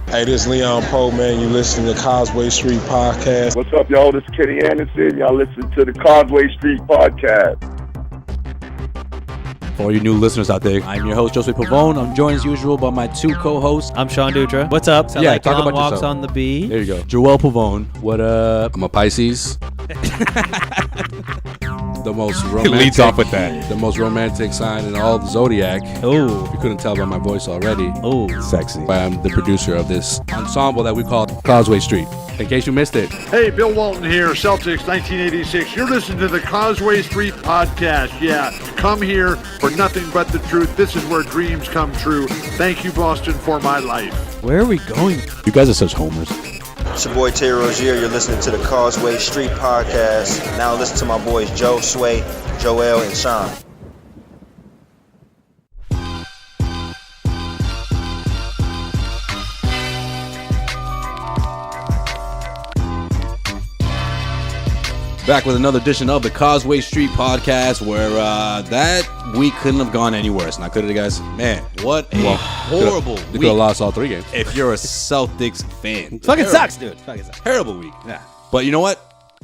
Hey, this is Leon Poe, man. You listening to Causeway Street Podcast. What's up, y'all? This is Kenny Anderson. Y'all listen to the Causeway Street Podcast. For all you new listeners out there, I'm your host, Josue Pavone. I'm joined as usual by my two co-hosts. I'm Sean Dutra. What's up? So yeah, like talk long about walks yourself. on the bee. There you go. Joel Pavone. What up? I'm a Pisces. The most romantic. It leads off with that. The most romantic sign in all the zodiac. Oh, You couldn't tell by my voice already. oh, Sexy. But I'm the producer of this ensemble that we call Causeway Street. In case you missed it. Hey, Bill Walton here, Celtics 1986. You're listening to the Causeway Street Podcast. Yeah, come here for nothing but the truth. This is where dreams come true. Thank you, Boston, for my life. where are we going? You guys are such homers. It's your boy Terry Rozier. You're listening to the Causeway Street Podcast. Now listen to my boys Joe, Sway, Joel, and Sean. Back with another edition of the Causeway Street Podcast, where that week couldn't have gone any worse. Now, could it, guys? Man, what a horrible They week. could have lost all 3 games. If you're a Celtics fan. Fucking sucks, dude. Fucking sucks. Terrible week. Yeah. But you know what?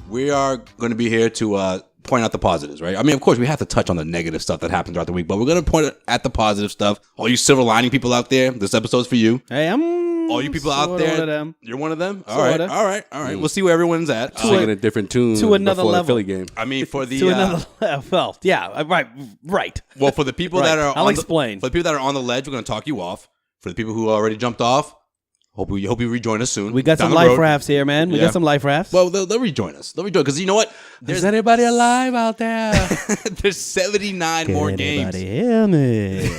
We are going to be here to point out the positives, right? I mean, of course, we have to touch on the negative stuff that happened throughout the week, but we're going to point at the positive stuff. All you silver lining people out there, this episode's for you. Hey, I'm. All you people out sorta there, one of them. you're one of them? All Sorta. right. We'll see where everyone's at. Singing a different tune to another before level. the Philly game. I mean, for the... To another level. Yeah, right. Well, for the people Right. that are I'll on explain. For the people that are on the ledge, we're going to talk you off. For the people who already jumped off, hope you rejoin us soon. We got down some the life road. rafts here, man. We Yeah. got some life rafts. Well, they'll rejoin us. They'll rejoin because you know what? Is anybody alive out there? There's 79 more games. Anybody hear me?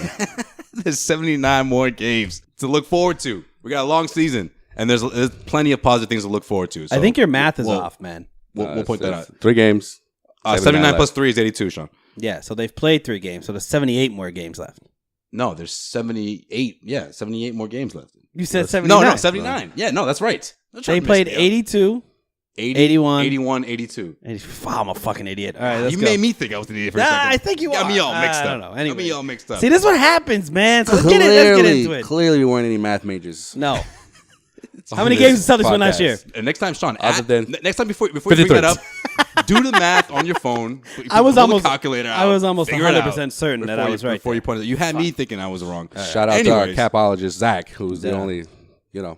There's 79 more games to look forward to. We got a long season, and there's plenty of positive things to look forward to. So I think your math is we'll- off, man. We'll point that out. 3 games. 79 plus left. 3 is 82, Sean. Yeah, so they've played 3 games, so there's 78 more games left. No, there's 78. Yeah, 78 more games left. You said 79. No, 79. Yeah, no, that's right. They played 82. 81. 81, 82. I'm a fucking idiot. All right, let's You go. made me think I was an idiot for a second. I think you got are. me all mixed up. I don't know. Anyway. Got me all mixed up. See, this is what happens, man. So let's get into it. Clearly, we weren't any math majors. No. How many games did Celtics win last year? And next time, Sean, Other than next time before you bring that up, do the math on your phone. I was Pull almost the calculator out, I was almost figure it 100% out certain that before I was you, right. Before you pointed it, you had me thinking I was wrong. Shout out to our Anyways. capologist, Zach, who's the Yeah. only,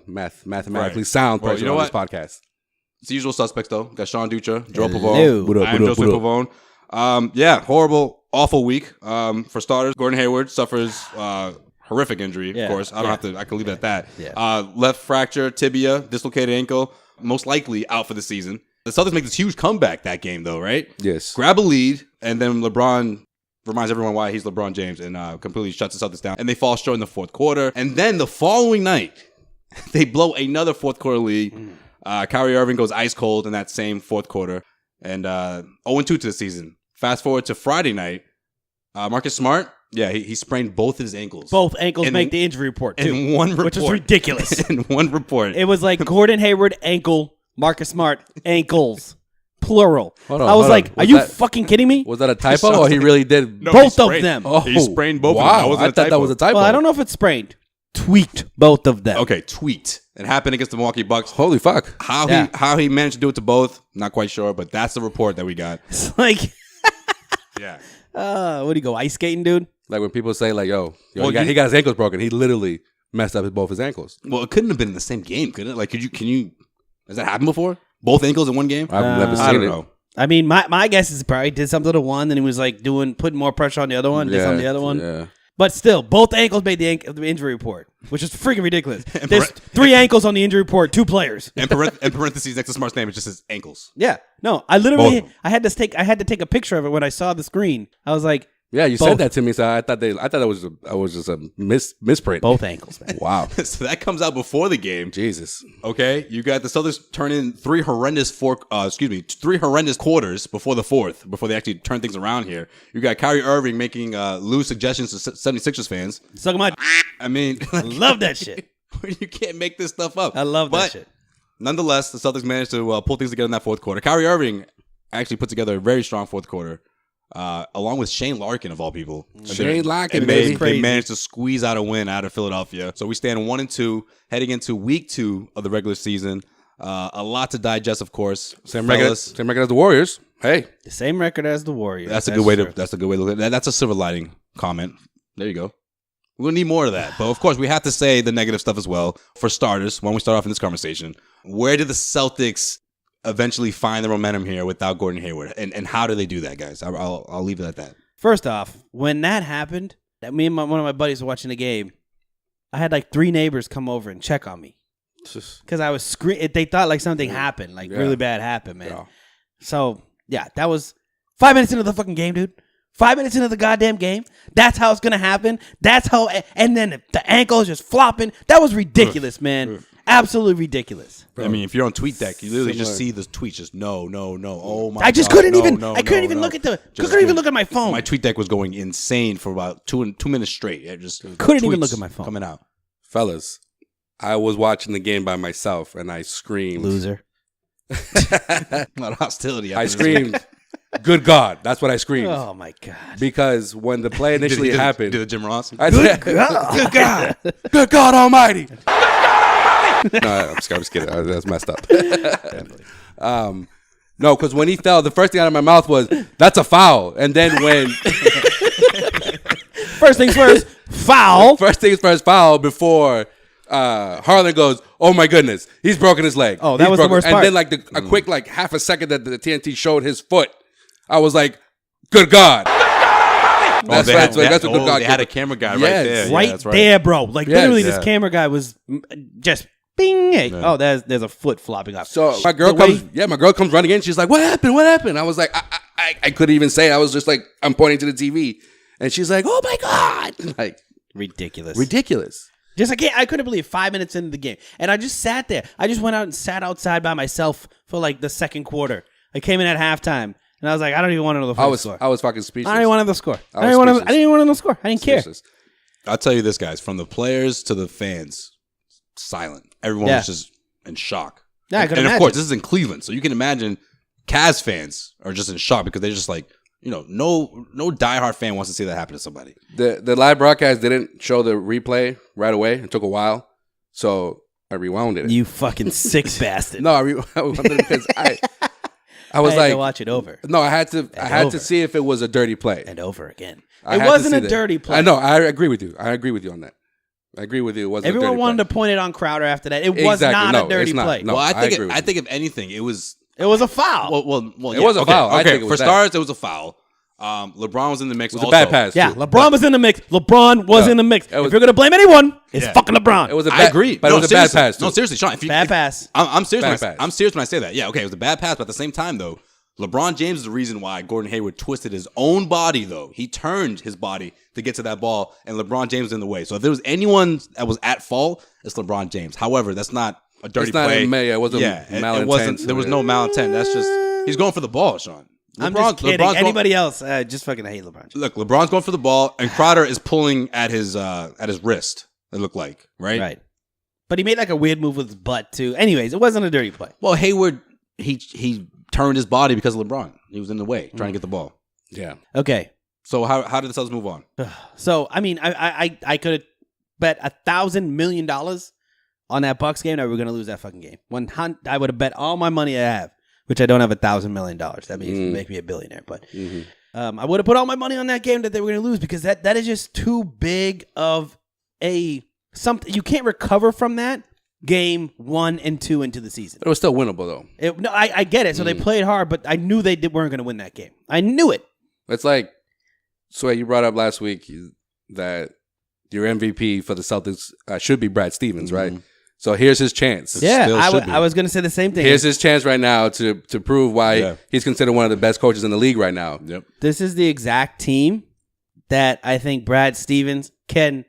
mathematically Right. sound Well, person you know on this what? podcast. It's the usual suspects, though. Got Sean Dutra, Joel Hello. Pavone. What up, I'm what up, Joseph what up? Pavone. Yeah, horrible, awful week. For starters, Gordon Hayward suffers horrific injury, Yeah. of course. I don't have to, I can leave it at that. Yeah. Left fracture, tibia, dislocated ankle, most likely out for the season. The Celtics make this huge comeback that game, though, right? Yes. Grab a lead, and then LeBron reminds everyone why he's LeBron James and completely shuts the Celtics down. And they fall short in the fourth quarter. And then the following night, they blow another fourth quarter lead. Kyrie Irving goes ice cold in that same fourth quarter. And 0-2 to the season. Fast forward to Friday night. Marcus Smart, yeah, he sprained both his ankles. Both ankles In- make the injury report, too. in one report. Which is ridiculous. In one report. It was like Gordon Hayward, ankle, Marcus Smart, ankles, plural. Hold on, I was hold like, on. are Was you that- fucking kidding me? Was that a typo or he really did? No, Both he of sprained- them. Oh, He sprained both wow. of them. That wasn't I a thought that typo. was a typo. Well, I don't know if it's sprained. Tweaked both of them. Okay, tweet. It happened against the Milwaukee Bucks. Holy fuck. How he managed to do it to both, not quite sure, but that's the report that we got. It's like, Yeah. what do you go, ice skating, dude? Like when people say like, yo, Well, he got his ankles broken. He literally messed up both his ankles. Well, it couldn't have been in the same game, could it? Like, can you? Has that happened before? Both ankles in one game? I've never I seen don't it. know. I mean, my guess is probably did something to one, then he was like putting more pressure on the other one, did something to the other one. Yeah. But still, both ankles made the injury report, which is freaking ridiculous. And There's 3 ankles on the injury report, 2 players. And parentheses next to Smart's name, it just says ankles. Yeah, no, I Both of literally them. I had to take a picture of it when I saw the screen. I was like, Yeah, you Both. said that to me, so I thought that was just a misprint. both ankles, man. Wow. So that comes out before the game. Jesus. Okay, you got the Celtics turn in three horrendous quarters before the fourth, before they actually turn things around here. You got Kyrie Irving making loose suggestions to 76ers fans. Suck my I mean, love that shit. you can't make this stuff up. I love that But shit. nonetheless, the Celtics managed to pull things together in that fourth quarter. Kyrie Irving actually put together a very strong fourth quarter, along with Shane Larkin of all people. Shane Larkin, they managed to squeeze out a win out of Philadelphia. So we stand 1-2 heading into week 2 of the regular season. A lot to digest, of course. Same record as the Warriors. Hey, The same record as the Warriors. That's a good way to look at that. That's a silver lining comment. There you go. We'll need more of that. But of course, we have to say the negative stuff as well. For starters, when we start off in this conversation, where did the Celtics eventually find the momentum here without Gordon Hayward? And how do they do that, guys? I'll leave it at that. First off, when that happened, that me and one of my buddies were watching the game, I had like 3 neighbors come over and check on me. Because I was screaming. They thought like something happened, like really bad happened, man. Yeah. So, yeah, that was 5 minutes into the fucking game, dude. 5 minutes into the goddamn game. That's how it's going to happen. That's how, and then the ankle is just flopping. That was ridiculous, man. Absolutely ridiculous. I mean, if you're on TweetDeck, you literally just see the tweets just no. Oh my! I just God, couldn't even. No, I couldn't even look at my phone. My TweetDeck was going insane for about 2 minutes straight. It just couldn't even look at my phone coming out. Fellas, I was watching the game by myself and I screamed. Loser. A lot of hostility. I screamed. Good God. That's what I screamed. Oh, my God. Because when the play initially happened. Did the Jim Ross? Good God. Good God Almighty. No, I'm just kidding. That's messed up. No, because when he fell, the first thing out of my mouth was, that's a foul. And then when. First things first, foul. First things first, foul before Harlan goes, oh my goodness, he's broken his leg. Oh, that was the worst part. And then a quick half a second that the TNT showed his foot, I was like, good God. That's what good God. They had a camera guy right there. Right there, bro. Like literally this camera guy was just bing. Yeah. Oh, there's a foot flopping off. So my girl comes running in. She's like, what happened? I was like, I couldn't even say it. I was just like, I'm pointing to the TV. And she's like, oh my God. Like ridiculous. Just I couldn't believe 5 minutes into the game. And I just sat there. I just went out and sat outside by myself for like the second quarter. I came in at halftime. And I was like, I don't even want to know the final score. I was fucking speechless. I didn't want to know the score. I didn't want to know the score. I didn't care. I'll tell you this, guys. From the players to the fans, silent. Everyone was just in shock. Yeah, I could imagine. And of course, this is in Cleveland. So you can imagine Cavs fans are just in shock because they're just like, no diehard fan wants to see that happen to somebody. The live broadcast didn't show the replay right away. It took a while. So I rewound it. You fucking sick bastard. No, I rewound it because I was had to watch it over. No, I had to see if it was a dirty play. And over again. It wasn't a dirty play. I know. I agree with you. on that. I agree with you. It wasn't Everyone a dirty wanted play. to point it on Crowder after that. It was not a dirty play. No, well, I think if anything, it was a foul. Well, it was a foul. Okay, I think it was for starters, it was a foul. LeBron was in the mix. It was a bad pass. Yeah, LeBron was in the mix. LeBron was in the mix. If you're going to blame anyone, it's fucking LeBron. It was I agree. But it was a bad pass, too. No, seriously, Sean. Bad pass. I'm serious. I'm serious when I say that. Yeah, okay, it was a bad pass, but at the same time, though, LeBron James is the reason why Gordon Hayward twisted his own body, though. He turned his body to get to that ball, and LeBron James was in the way. So if there was anyone that was at fault, it's LeBron James. However, that's not a dirty play. It wasn't malintent. There was no malintent. That's just he's going for the ball, Sean. I'm just kidding. Anybody else, just fucking hate LeBron James. Look, LeBron's going for the ball, and Crowder is pulling at his wrist, it looked like, right? Right. But he made like a weird move with his butt, too. Anyways, it wasn't a dirty play. Well, Hayward, he turned his body because of LeBron. He was in the way, trying to get the ball. Yeah. Okay. So how did the Celtics move on? So, I mean, I could have bet $1,000 million on that Bucks game that we were going to lose that fucking game. I would have bet all my money I have, which I don't have $1,000 million. That means make me a billionaire. But I would have put all my money on that game that they were going to lose because that is just too big of something. You can't recover from that game 1 and 2 into the season. But it was still winnable, though. No, I get it. So they played hard, but I knew they weren't going to win that game. I knew it. It's like, Sway, you brought up last week that your MVP for the Celtics should be Brad Stevens, right? So here's his chance. Yeah, I was going to say the same thing. Here's his chance right now to prove why he's considered one of the best coaches in the league right now. Yep. This is the exact team that I think Brad Stevens can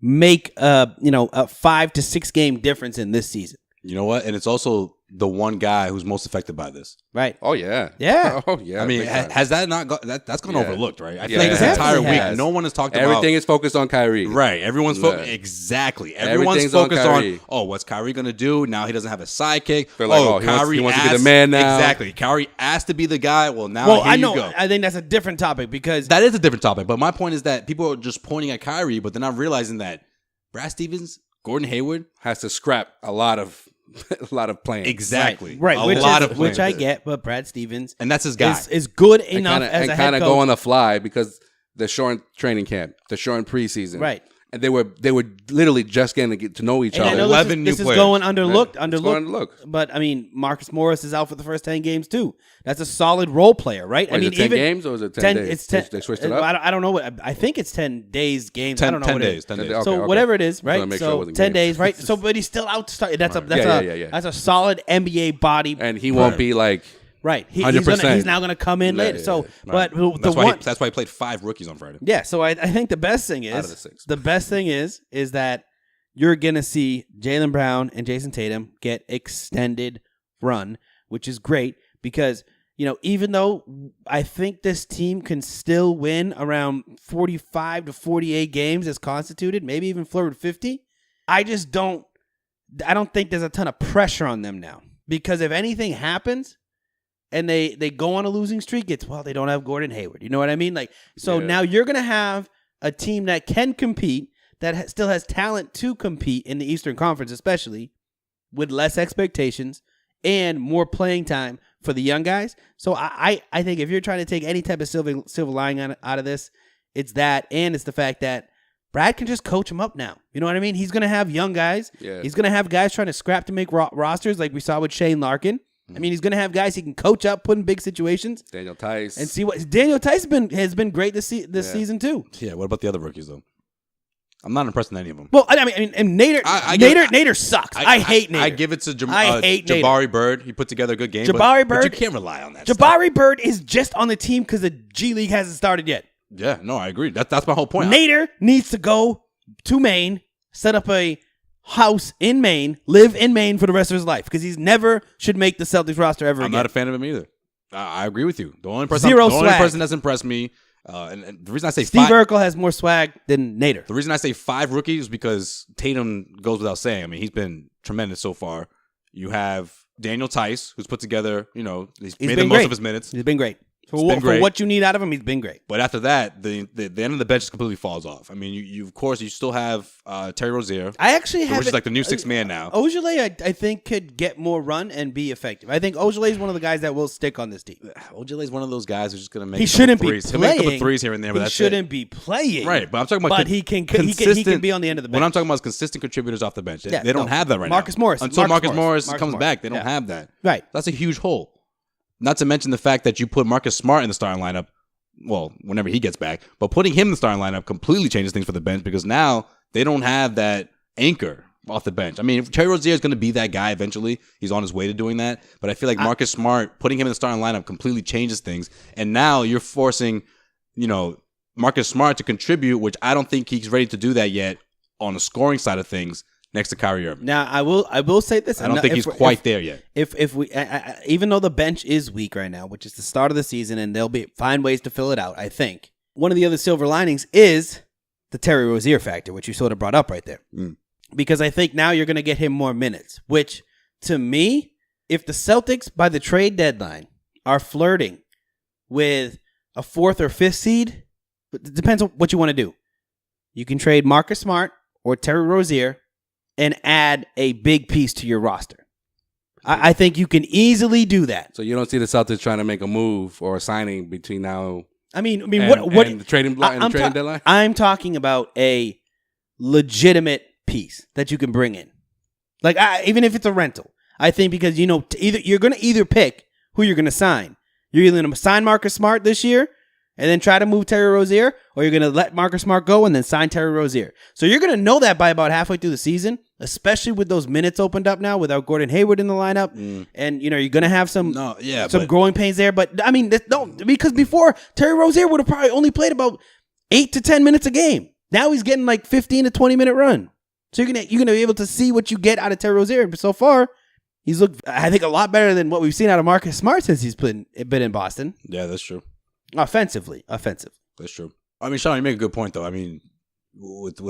make a 5 to 6 game difference in this season. You know what? And it's also the one guy who's most affected by this. Right. Oh yeah. Yeah. Oh yeah. I mean, big time. has that not that's gone overlooked, right? I feel Yeah. like this entire Definitely week, has. no one has talked about Everything is focused on Kyrie. Right. Everyone's focused. Yeah. Exactly. Everyone's Everything's on focused Kyrie. on, what's Kyrie going to do? Now he doesn't have a sidekick. They're like, Kyrie he wants to be the man now. Exactly. Kyrie asked to be the guy. Well, now Well, here I know. you go. I think that's a different topic because That is a different topic. But my point is that people are just pointing at Kyrie, but they're not realizing that Brad Stevens, Gordon Hayward, Has to scrap a lot of plans. exactly. right, A which lot is, of which I plans. get, but Brad Stevens And that's his guy. is good And enough kinda, as a head coach. go on the fly because they're short training camp, they're short preseason, Right. And they were literally just getting to get to know each And I other. know 11 this new is players. going underlooked. It's going underlooked. But I mean, Marcus Morris is out for the first 10 games too. That's a solid role player, right? Wait, I mean, is it 10 even games or is it 10 days? It's 10. They switched it up? I don't know what. I think it's 10 days games. I don't know 10 what it days. is. 10 days. Okay, So okay. whatever it is, right? wanna make sure it So wasn't 10 games. days, right? So, but he's still out to start. That's Yeah. that's a solid NBA body, And he won't be like right? 100%. He's now gonna come in later. yeah, So, yeah. but That's why he played 5 rookies on Friday. yeah. So I think the best thing Out of the is 6. the best thing is that you're gonna see Jaylen Brown and Jayson Tatum get extended run, which is great because even though I think this team can still win around 45 to 48 games as constituted, maybe even flirt with 50, I don't think there's a ton of pressure on them now because if anything happens and they go on a losing streak, they don't have Gordon Hayward. You know what I mean? Now you're gonna have a team that can compete, that still has talent to compete in the Eastern Conference, especially with less expectations and more playing time for the young guys. So I think if you're trying to take any type of silver lining out of this, it's that, and it's the fact that Brad can just coach them up now. You know what I mean? He's going to have young guys. Yeah. He's going to have guys trying to scrap to make rosters like we saw with Shane Larkin. I mean, he's going to have guys he can coach up, put in big situations. Daniel Tice. And see what Daniel Tice has been great this season too. Yeah, what about the other rookies, though? I'm not impressed with any of them. Well, I mean, and Nader sucks. I hate Nader. I give it to I hate Nader. Jabari Bird. He put together a good game. Jabari but you Bird- can't rely on that. Jabari Bird is just on the team because the G League hasn't started yet. Yeah, no, I agree. That's my whole point. Nader needs to go to Maine, set up a house in Maine, live in Maine for the rest of his life because he's never should make the Celtics roster ever I'm again. not a fan of him either. I agree with you. The only person that's impressed me, and the reason I say Steve Urkel has more swag than Nader. The reason I say 5 rookies is because Tatum goes without saying. I mean, he's been tremendous so far. You have Daniel Tice, who's put together, he's made the most of his minutes. He's been great. For great. what you need out of him, he's been great. But after that, the end of the bench just completely falls off. I mean, you of course, you still have Terry Rozier. I actually have which is like the new 6th man now. Ojeleye, I think, could get more run and be effective. I think Ojeleye is one of the guys that will stick on this team. Ojeleye is one of those guys who's just going to make He shouldn't be threes. playing. He'll make a couple threes here and there, but he that's shouldn't it. be playing. Right, but I'm talking about But he can be on the end of the bench. What I'm talking about is consistent contributors off the bench. Yeah, they don't have that right Marcus now. Morris. Until Marcus Morris Marcus comes Morris. back, they don't Yeah. have that. Right. That's a huge hole. Not to mention the fact that you put Marcus Smart in the starting lineup, well, whenever he gets back, but putting him in the starting lineup completely changes things for the bench because now they don't have that anchor off the bench. I mean, Terry Rozier is going to be that guy eventually. He's on his way to doing that. But I feel like Marcus Smart, putting him in the starting lineup completely changes things. And now you're forcing, Marcus Smart to contribute, which I don't think he's ready to do that yet on the scoring side of things next to Kyrie Irving. Now, I will say this. I don't think he's quite there yet. If we, even though the bench is weak right now, which is the start of the season, and they'll find ways to fill it out, I think. One of the other silver linings is the Terry Rozier factor, which you sort of brought up right there. Because I think now you're going to get him more minutes, which to me, if the Celtics by the trade deadline are flirting with a 4th or 5th seed, it depends on what you want to do. You can trade Marcus Smart or Terry Rozier and add a big piece to your roster. I think you can easily do that. So you don't see the Celtics trying to make a move or a signing between now and the trading deadline? I'm talking about a legitimate piece that you can bring in. Like even if it's a rental. I think because you're going to either pick who you're going to sign. You're either going to sign Marcus Smart this year and then try to move Terry Rozier, or you're going to let Marcus Smart go and then sign Terry Rozier. So you're going to know that by about halfway through the season, especially with those minutes opened up now without Gordon Hayward in the lineup. And, you're going to have some growing pains there. But, I mean, because before, Terry Rozier would have probably only played about 8 to 10 minutes a game. Now he's getting like 15 to 20-minute run. So you're gonna be able to see what you get out of Terry Rozier. But so far, He's looked, I think, a lot better than what we've seen out of Marcus Smart since he's been in Boston. Yeah, that's true. Offensive. That's true. I mean, Sean, you make a good point, though. I mean, with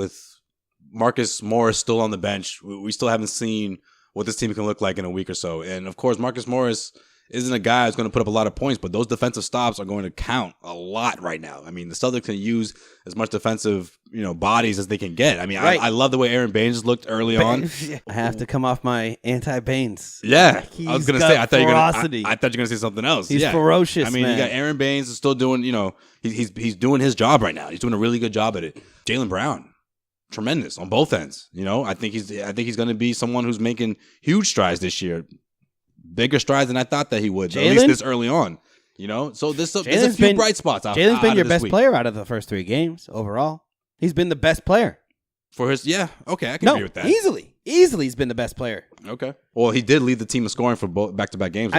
Marcus Morris still on the bench, we still haven't seen what this team can look like in a week or so. And, of course, Marcus Morris isn't a guy who's going to put up a lot of points, but those defensive stops are going to count a lot right now. I mean, the Celtics can use as much defensive, bodies as they can get. I mean, right. I love the way Aaron Baines looked early on. I have to come off my anti-Baines. Yeah, I was going to say, I thought you were going to say something else. He's ferocious. I mean, you got Aaron Baines is still doing, he's doing his job right now. He's doing a really good job at it. Jaylen Brown, tremendous on both ends. I think he's going to be someone who's making huge strides this year. Bigger strides than I thought that he would, at least this early on. So there's a few bright spots out. Jalen's been your best player out of the first 3 games overall. He's been the best player. For his, okay, I can agree with that. Easily he's been the best player. Okay. Well, he did lead the team in scoring for both back-to-back games.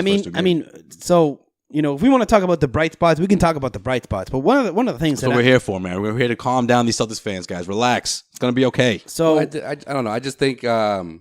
So if we want to talk about the bright spots, we can talk about the bright spots. But one of the things that's what we're here for, man. We're here to calm down these Celtics fans, guys. Relax. It's gonna be okay. So I don't know. I just think the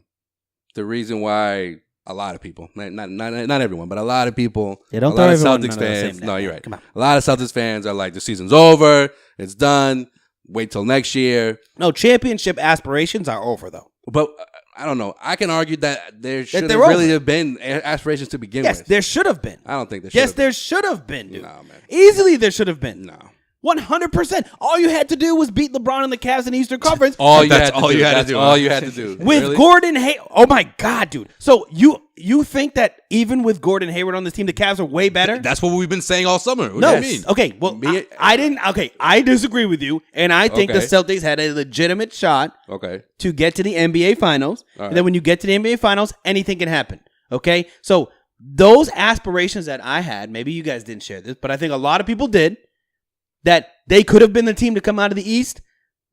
reason why a lot of people, not everyone, but a lot of people, a lot of Celtics fans. No, you're right. Come on. A lot of Celtics fans are like, the season's over. It's done. Wait till next year. No, championship aspirations are over, though. But I don't know. I can argue that there should really have been aspirations to begin with. Yes, there should have been. I don't think there should have been. Yes, there should have been, dude. No, man. Easily there should have been. No. 100%. All you had to do was beat LeBron and the Cavs in the Eastern Conference. All you had to do. With really? Gordon Hayward. Oh, my God, dude. So you think that even with Gordon Hayward on this team, the Cavs are way better? That's what we've been saying all summer. What do you mean? Okay, well, I didn't. Okay, I disagree with you, and I think the Celtics had a legitimate shot to get to the NBA Finals. Right. And then when you get to the NBA Finals, anything can happen. Okay? So those aspirations that I had, maybe you guys didn't share this, but I think a lot of people did, that they could have been the team to come out of the East,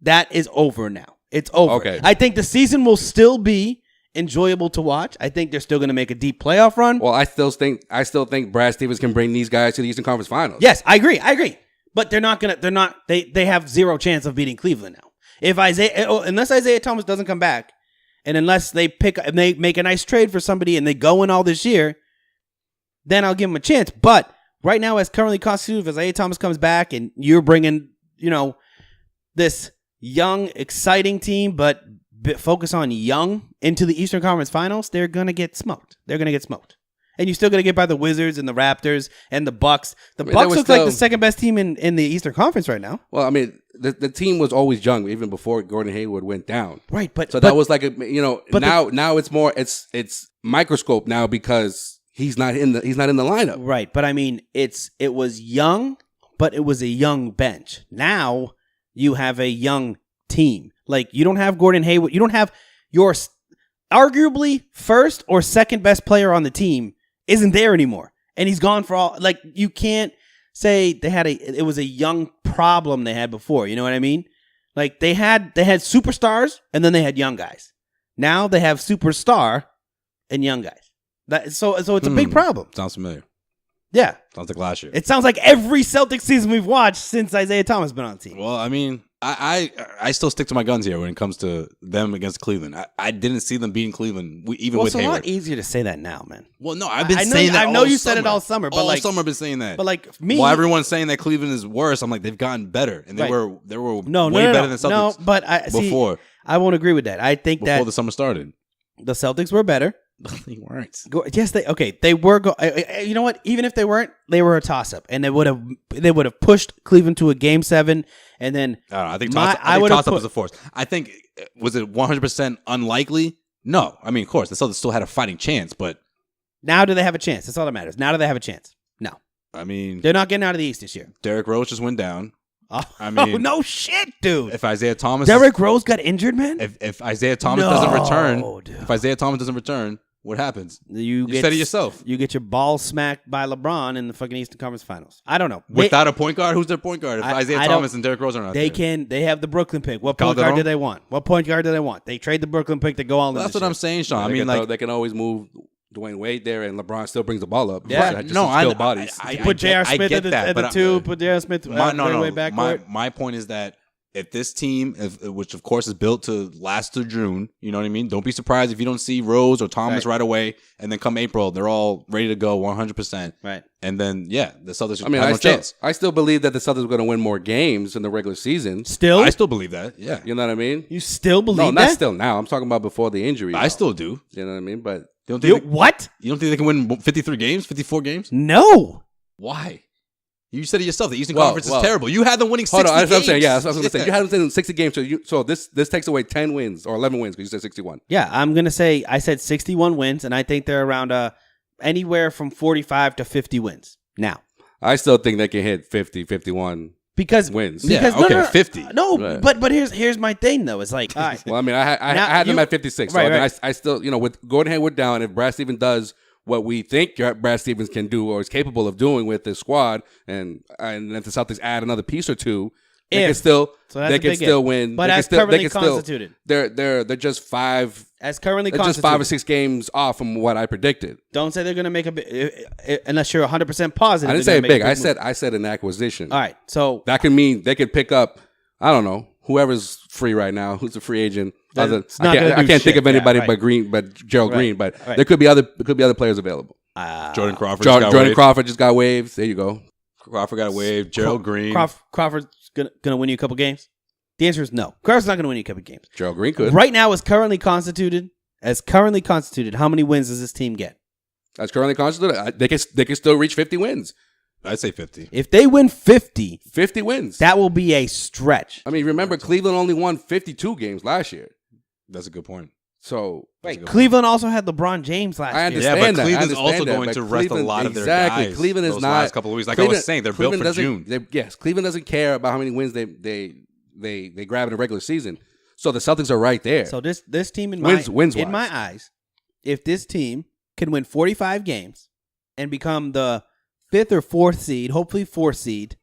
that is over now. It's over. Okay. I think the season will still be enjoyable to watch. I think they're still going to make a deep playoff run. Well, I still think Brad Stevens can bring these guys to the Eastern Conference Finals. Yes, I agree. But they have zero chance of beating Cleveland now. Unless Isaiah Thomas doesn't come back, and unless they make a nice trade for somebody and they go in all this year, then I'll give them a chance. But right now, as currently constituted, if Isaiah Thomas comes back and you're bringing, this young, exciting team, but focus on young into the Eastern Conference Finals, they're going to get smoked. And you're still going to get by the Wizards and the Raptors and the Bucks. The Bucks look like the second best team in the Eastern Conference right now. Well, I mean, the team was always young even before Gordon Hayward went down. Right, that was like now it's more it's microscope now because he's not in the lineup. Right, but I mean, it was young, but it was a young bench. Now you have a young team. Like, you don't have Gordon Hayward. You don't have your arguably first or second best player on the team isn't there anymore. And he's gone for all. Like, you can't say it was a young problem they had before. You know what I mean? Like, they had superstars and then they had young guys. Now they have superstar and young guys. So it's a big problem. Sounds familiar. Yeah. Sounds like last year. It sounds like every Celtics season we've watched since Isaiah Thomas has been on the team. Well, I mean, I still stick to my guns here when it comes to them against Cleveland. I didn't see them beating Cleveland with Hayward. It's a lot easier to say that now, man. Well, no, I've been saying that. I know you said it all summer, but all summer I've been saying that. But like me, while everyone's saying that Cleveland is worse, I'm like, they've gotten better, and they were way better than Celtics. No, but before I won't agree with that. I think before the summer started, the Celtics were better. They weren't. Yes, they were. You know what? Even if they weren't, they were a toss-up, and they would have pushed Cleveland to a Game 7, and then I think toss-up was a force. I think, was it 100% unlikely? No. I mean, of course, the Celtics still had a fighting chance, but now do they have a chance? That's all that matters. Now do they have a chance? No. I mean, they're not getting out of the East this year. Derrick Rose just went down. Oh, I mean, no shit, dude. If Isaiah Thomas, Derrick Rose got injured, man. If Isaiah Thomas doesn't return, what happens? You said it yourself. You get your ball smacked by LeBron in the fucking Eastern Conference Finals. I don't know. Without a point guard, who's their point guard? If Isaiah Thomas and Derrick Rose are not there. They have the Brooklyn pick. What point guard do they want? They trade the Brooklyn pick to go all in. That's what I'm saying, Sean. I mean, they can always move Dwayne Wade there, and LeBron still brings the ball up. Yeah, bodies. Put J.R. Smith at the 2. Put J.R. Smith way back. My point is that if this team, which of course is built to last through June, you know what I mean? Don't be surprised if you don't see Rose or Thomas right away, and then come April, they're all ready to go 100%. Right. And then, the Celtics have no chance. I still believe that the Celtics are going to win more games in the regular season. Still? I still believe that, yeah. You know what I mean? You still believe that? No, not still now. I'm talking about before the injury. I still do. You know what I mean? But what? You don't think they can win 53 games, 54 games? No. Why? You said it yourself. The Eastern Conference is terrible. You had them winning 60 games. That's what I'm saying. Yeah, that's what I was going to say. You had them winning 60 games. So this takes away 10 wins or 11 wins because you said 61. Yeah, I'm going to say I said 61 wins, and I think they're around anywhere from 45 to 50 wins now. I still think they can hit 50, 51 wins. Because 50. No, right. but here's my thing, though. It's like, all right. Well, I mean, I had them at 56. So I still, with Gordon Hayward down, if Brad Stevens does what we think Brad Stevens can do or is capable of doing with this squad, and if the Celtics add another piece or two, they can still win. But as currently constituted, they're just five. As currently constituted, just 5 or 6 games off from what I predicted. Don't say they're going to make a big, unless you're 100% positive. I didn't say big. I said an acquisition. All right, so that could mean they could pick up. I don't know, whoever's free right now, who's a free agent. I can't think of anybody but Gerald Green. But there could be other players available. Jordan Crawford. Crawford just got waived. There you go. Crawford got waived. Gerald Green. Crawford's gonna win you a couple games. The answer is no. Crawford's not gonna win you a couple games. Gerald Green could. Right now, as currently constituted, how many wins does this team get? As currently constituted, they can still reach 50 wins. I'd say 50. If they win 50 wins, that will be a stretch. I mean, remember Cleveland only won 52 games last year. That's a good point. So Cleveland also had LeBron James last year. I understand that. Cleveland's also going to rest a lot of their guys. Cleveland is those not last couple of weeks. Like I was saying, they're built for June. Cleveland doesn't care about how many wins they grab in the regular season. So the Celtics are right there. So this team in my eyes, if this team can win 45 games and become the 5th or 4th seed, hopefully 4th seed,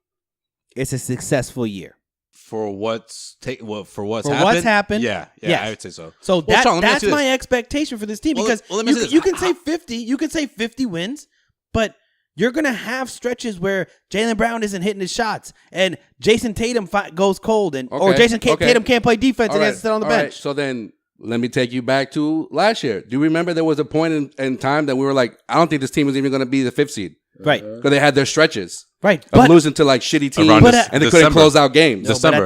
it's a successful year. For what's happened? Yeah, yes. I would say so. So that's my expectation for this team because you can say 50, you can say 50 wins, but you're gonna have stretches where Jaylen Brown isn't hitting his shots and Jayson Tatum goes cold or Tatum can't play defense and has to sit on the bench. Right. So then let me take you back to last year. Do you remember there was a point in time that we were like, I don't think this team was even going to be the 5th seed. Right. Because they had their stretches. Right. Of losing to like shitty teams and they couldn't close out games. December.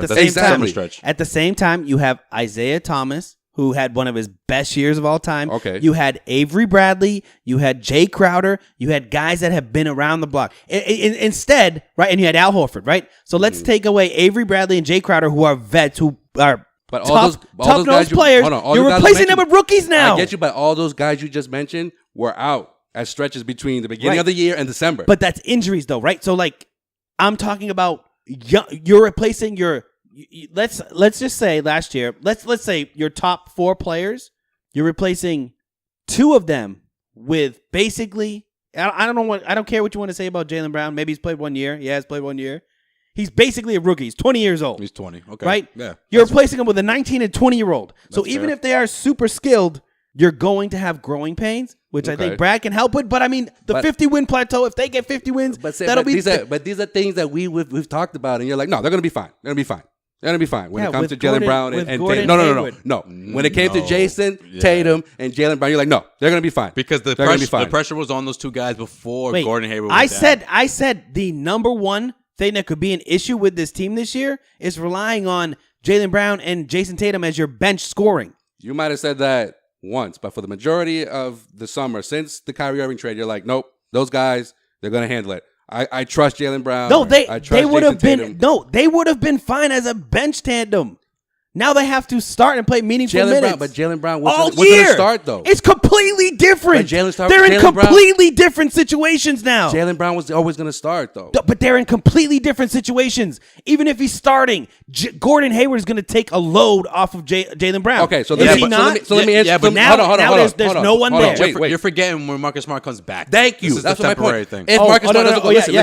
At the same time, you have Isaiah Thomas, who had one of his best years of all time. Okay. You had Avery Bradley. You had Jay Crowder. You had guys that have been around the block. Instead, right, and you had Al Horford, right? So let's take away Avery Bradley and Jay Crowder, who are vets, who are but tough those players. You're replacing them with rookies now. I get you, but all those guys you just mentioned were out as stretches between the beginning of the year and December. But that's injuries, though, right? So, like, I'm talking about you're replacing your. Let's just say last year. Let's say your top 4 players. You're replacing 2 of them with basically. I don't care what you want to say about Jaylen Brown. Maybe he's played 1 year. He has played 1 year. He's basically a rookie. He's 20 years old. He's 20. Okay. Right? Yeah. You're replacing him with a 19 and 20-year-old. So even if they are super skilled, you're going to have growing pains, which I think Brad can help with. But I mean, the 50-win plateau, if they get 50 wins, that'll be... But these are things that we've talked about, and you're like, no, they're going to be fine. They're going to be fine. They're going to be fine when it comes to Jaylen Brown and Tatum. No. When it came to Jayson, Tatum, and Jaylen Brown, you're like, no, they're going to be fine. Because the pressure was on those 2 guys before Gordon Hayward went down. I said the number one thing that could be an issue with this team this year is relying on Jaylen Brown and Jayson Tatum as your bench scoring. You might have said that once, but for the majority of the summer, since the Kyrie Irving trade, you're like, nope, those guys, they're going to handle it. I trust Jaylen Brown. No, they would have been they would have been fine as a bench tandem. Now they have to start and play meaningful minutes. But Jaylen Brown was going to start, though. It's completely different. They're in completely different situations now. Jaylen Brown was always going to start, though. But they're in completely different situations. Even if he's starting, Gordon Hayward is going to take a load off of Jaylen Brown. Okay, so let me answer. But now there's no one there. Wait. You're forgetting when Marcus Smart comes back. Thank you. That's my point. Thing. If Marcus Smart doesn't listen.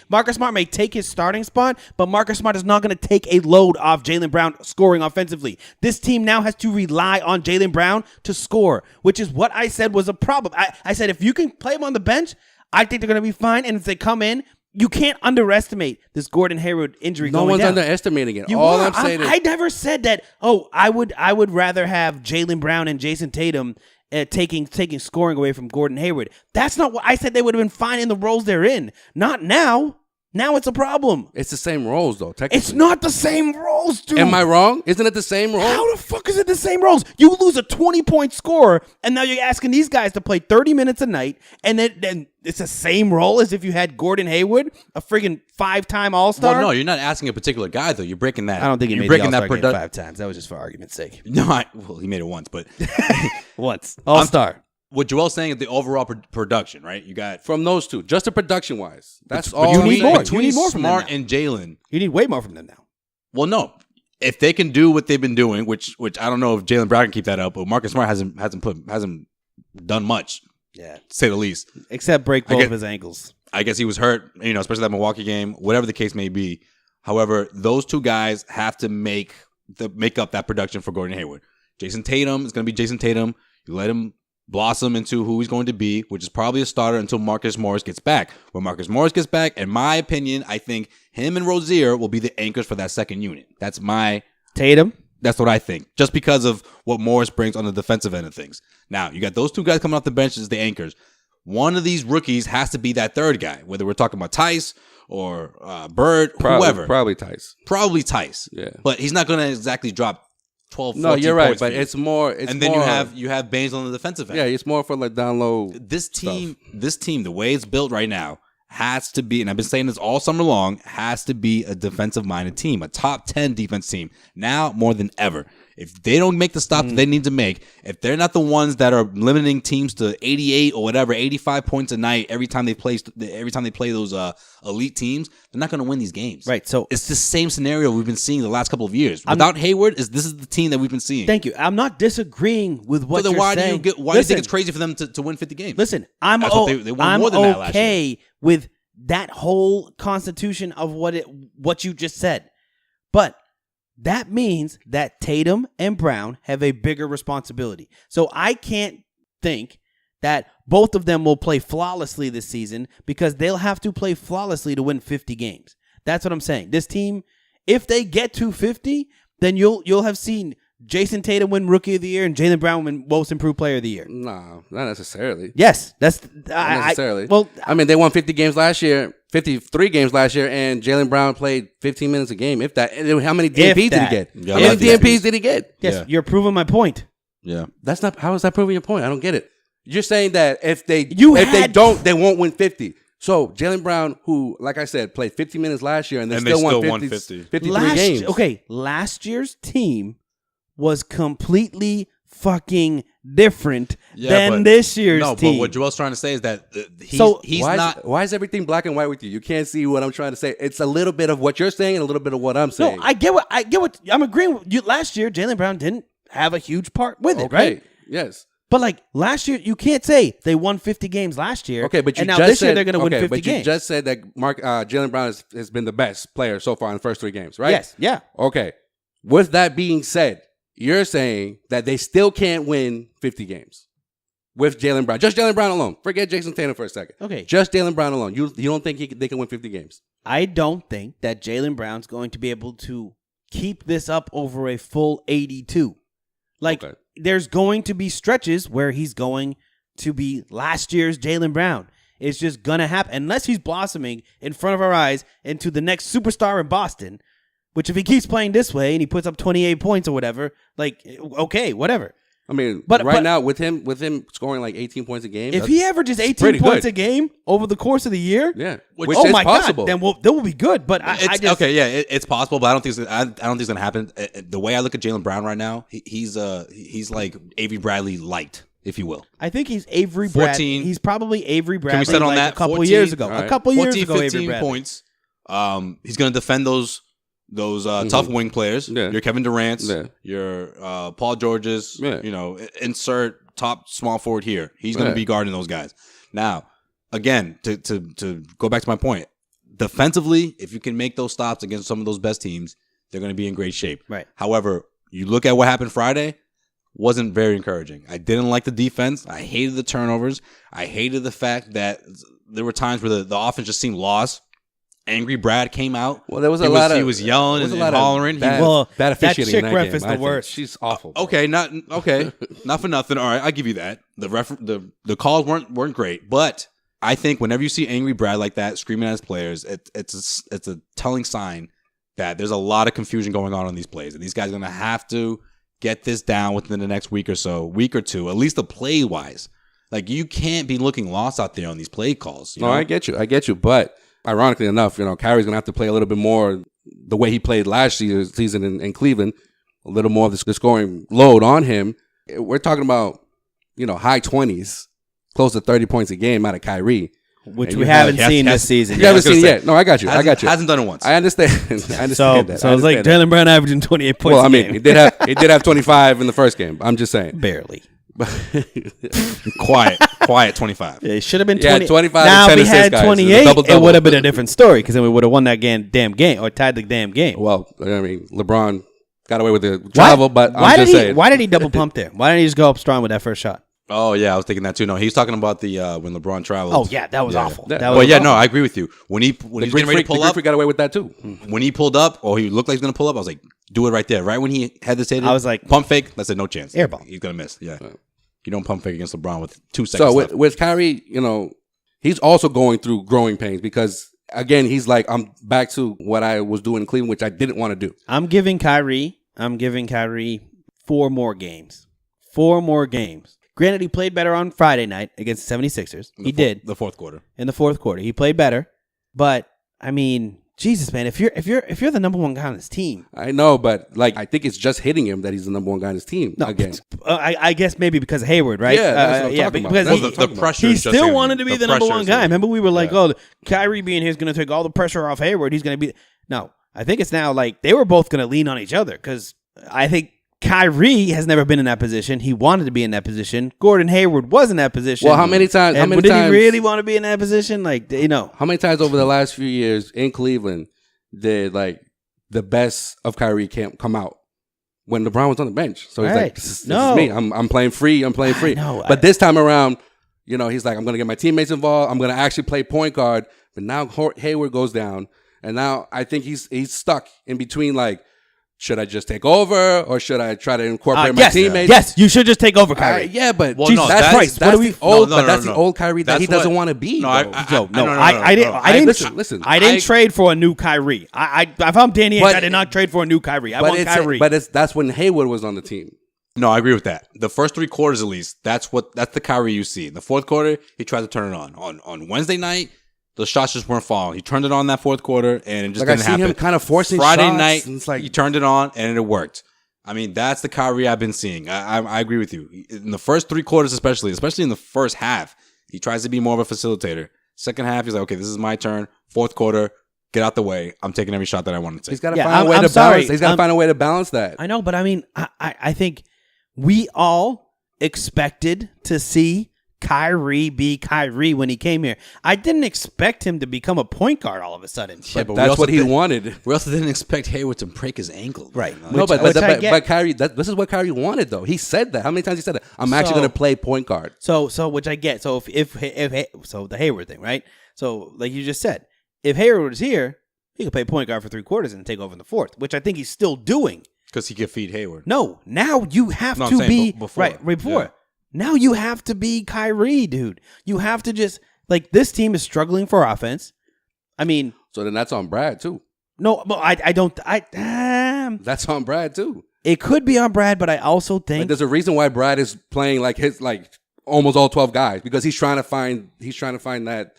Marcus Smart may take his starting spot, but Marcus Smart is not going to take a load off Jaylen Brown scoring offensively. This team now has to rely on Jaylen Brown to score, which is what I said was a problem. I said if you can play him on the bench, I think they're going to be fine. And if they come in you can't underestimate this Gordon Hayward injury. No one's underestimating it. I'm saying is, I never said that. Oh, I would rather have Jaylen Brown and Jayson Tatum taking scoring away from Gordon Hayward. That's not what I said. They would have been fine in the roles they're in. Not now. Now it's a problem. It's the same roles, though, technically. It's not the same roles, dude. Am I wrong? Isn't it the same role? How the fuck is it the same roles? You lose a 20-point scorer, and now you're asking these guys to play 30 minutes a night, and then it's the same role as if you had Gordon Hayward, a friggin' 5-time All-Star? Well, no, you're not asking a particular guy, though. You're breaking that. I don't think he made the All-Star game 5 times. That was just for argument's sake. No, well, he made it once, but... Once. All-Star. What Joel's saying is the overall production, right? You got from those two, just the production wise. That's but all. You need more. You need more from Smart them and Jaylen. You need way more from them now. Well, no. If they can do what they've been doing, which I don't know if Jaylen Brown can keep that up, but Marcus Smart hasn't done much. Yeah, to say the least. Except break both of his ankles. I guess he was hurt. Especially that Milwaukee game. Whatever the case may be. However, those two guys have to make up that production for Gordon Hayward. Jayson Tatum is going to be Jayson Tatum. You let him blossom into who he's going to be, which is probably a starter until Marcus Morris gets back. When Marcus Morris gets back, in my opinion, I think him and Rozier will be the anchors for that second unit. That's my... Tatum? That's what I think. Just because of what Morris brings on the defensive end of things. Now, you got those two guys coming off the bench as the anchors. One of these rookies has to be that third guy, whether we're talking about Tice or Bird, whoever. Probably Tice. Probably Tice. Yeah. But he's not going to exactly drop 12, 14 No, you're right, points but it's more. And then you have Baines on the defensive end. Yeah, it's more for like down low. This team, the way it's built right now, has to be, and I've been saying this all summer long, has to be a defensive-minded team, a top 10 defense team, now more than ever. If they don't make the stop that they need to make, if they're not the ones that are limiting teams to 88 or whatever, 85 points a night every time they play those elite teams, they're not going to win these games. Right. So it's the same scenario we've been seeing the last couple of years. Without Hayward, this is the team that we've been seeing. Thank you. I'm not disagreeing with what you're why saying. Why do you think it's crazy for them to win 50 games? Listen, I'm okay with that whole constitution of what you just said, but that means that Tatum and Brown have a bigger responsibility. So I can't think that both of them will play flawlessly this season because they'll have to play flawlessly to win 50 games. That's what I'm saying. This team, if they get to 50, then you'll have seen Jayson Tatum win Rookie of the Year and Jaylen Brown win Most Improved Player of the Year. No, not necessarily. Yes, that's not necessarily. They won 50 games last year, 53 games last year, and Jaylen Brown played 15 minutes a game. If that, how many DNPs did he get? How many DNPs did he get? Yes, you're proving my point. Yeah, that's not. How is that proving your point? I don't get it. You're saying that if they don't, they won't win 50. So Jaylen Brown, who, like I said, played 50 minutes last year, and they still won 50. 53 games. Okay, last year's team was completely fucking different than this year's team. But what Joel's trying to say is that he's not. Why is everything black and white with you? You can't see what I'm trying to say. It's a little bit of what you're saying and a little bit of what I'm saying. No, I get what I'm agreeing with you. Last year, Jaylen Brown didn't have a huge part with it, right? Yes. But like last year, you can't say they won 50 games last year. Okay, but now this year they're going to win 50 but games. You just said that Jaylen Brown has been the best player so far in the first 3 games, right? Yes. Yeah. Okay. With that being said, you're saying that they still can't win 50 games with Jaylen Brown. Just Jaylen Brown alone. Forget Jayson Tatum for a second. Okay. Just Jaylen Brown alone. You don't think they can win 50 games? I don't think that Jaylen Brown's going to be able to keep this up over a full 82. There's going to be stretches where he's going to be last year's Jaylen Brown. It's just going to happen. Unless he's blossoming in front of our eyes into the next superstar in Boston, which if he keeps playing this way and he puts up 28 points or whatever, okay, whatever. I mean, but now with him scoring like 18 points a game, if he averages 18 points a game over the course of the year, which is possible. God, then that will be good. But it's possible, but I don't think it's gonna happen. The way I look at Jaylen Brown right now, he's like Avery Bradley light, if you will. I think he's Avery Bradley. He's probably Avery Bradley. Can we set on that? A couple years ago. Right. A couple years ago, 15 Avery Bradley. points. He's gonna defend those tough wing players. Yeah. Your Kevin Durant's, Yeah. your Paul George's, insert top small forward here. He's going to be guarding those guys. Now, again, to go back to my point, defensively, if you can make those stops against some of those best teams, they're going to be in great shape. Right. However, you look at what happened Friday, wasn't very encouraging. I didn't like the defense. I hated the turnovers. I hated the fact that there were times where the offense just seemed lost. Angry Brad came out. Well, there was he was yelling and hollering. Bad officiating that chick in that ref game. is the worst. She's awful. Bro. Okay, not for nothing. All right, I give you that. The calls weren't great, but I think whenever you see Angry Brad like that screaming at his players, it's a telling sign that there's a lot of confusion going on these plays, and these guys are gonna have to get this down within the next week or two, at least the play wise. Like, you can't be looking lost out there on these play calls. You know? I get you. But ironically enough, Kyrie's going to have to play a little bit more the way he played last season in Cleveland, a little more of the scoring load on him. We're talking about, high 20s, close to 30 points a game out of Kyrie. Which we haven't seen this season. You haven't seen it yet. No, I got you. Hasn't done it once. I understand. That. So it's like Jaylen Brown averaging 28 points a game. He did have 25 in the first game. I'm just saying. Barely. quiet 25. Yeah, it should have been 20. 25. Now, if we had 28, double. It would have been a different story because then we would have won that damn game or tied the damn game. Well, LeBron got away with the travel, but I'm just saying. Why did he double pump there? Why didn't he just go up strong with that first shot? Oh, yeah, I was thinking that too. No, he's talking about the when LeBron traveled. Oh, yeah, that was awful. No, I agree with you. When he was getting ready to pull up, got away with that too. When he pulled up, or he looked like he was going to pull up, I was like, do it right there. Right when he hesitated, I was like, pump fake. I said, no chance. Airball. He's going to miss. Yeah. You don't pump fake against LeBron with 2 seconds left. So with Kyrie, he's also going through growing pains because, again, he's like, I'm back to what I was doing in Cleveland, which I didn't want to do. I'm giving Kyrie 4 more games. 4 more games. Granted, he played better on Friday night against the 76ers. He did. The fourth quarter. In the fourth quarter. He played better. But, I mean, Jesus, man, if you're the number one guy on this team. I know, but I think it's just hitting him that he's the number one guy on his team again. I guess maybe because of Hayward, right? Yeah, that's what I'm talking about. Because the pressure. He still wanted to be the number one guy. Remember, we were like, Kyrie being here is going to take all the pressure off Hayward. He's going to be. No, I think it's now like they were both going to lean on each other because I think Kyrie has never been in that position. He wanted to be in that position. Gordon Hayward was in that position. Well, how many times? Did he really want to be in that position? How many times over the last few years in Cleveland did the best of Kyrie come out when LeBron was on the bench? So he's like, this is me. I'm playing free. But this time around, he's like, I'm going to get my teammates involved. I'm going to actually play point guard. But now Hayward goes down, and now I think he's stuck in between should I just take over or should I try to incorporate my teammates? Yes, you should just take over, Kyrie. But that's Christ. That's the old Kyrie that he doesn't want to be. I didn't trade for a new Kyrie. If I'm Danny Ainge, I did not trade for a new Kyrie. I want Kyrie. That's when Hayward was on the team. No, I agree with that. The first 3 quarters, at least, that's the Kyrie you see. In the fourth quarter, he tried to turn it on. On Wednesday night, the shots just weren't falling. He turned it on that fourth quarter, and it just didn't happen. I see him kind of forcing Friday shots. night, and it's he turned it on, and it worked. I mean, that's the Kyrie I've been seeing. I agree with you. In the first 3 quarters especially in the first half, he tries to be more of a facilitator. Second half, he's like, okay, this is my turn. Fourth quarter, get out the way. I'm taking every shot that I want to take. He's got to find a way to balance. He's got to find a way to balance that. I know, but I mean, I think we all expected to see Kyrie be Kyrie when he came here. I didn't expect him to become a point guard all of a sudden. Yeah, but that's what he wanted. We also didn't expect Hayward to break his ankle. Right. No, but Kyrie, this is what Kyrie wanted, though. He said that. How many times he said that? I'm actually going to play point guard. So which I get. So if the Hayward thing, right? So like you just said, if Hayward was here, he could play point guard for 3 quarters and take over in the fourth, which I think he's still doing. Because he could feed Hayward. No, now you have to be before. Yeah. Now you have to be Kyrie, dude. You have to just this team is struggling for offense. I mean, so then that's on Brad too. No, but I don't. That's on Brad too. It could be on Brad, but I also think there's a reason why Brad is playing his almost all 12 guys because he's trying to find that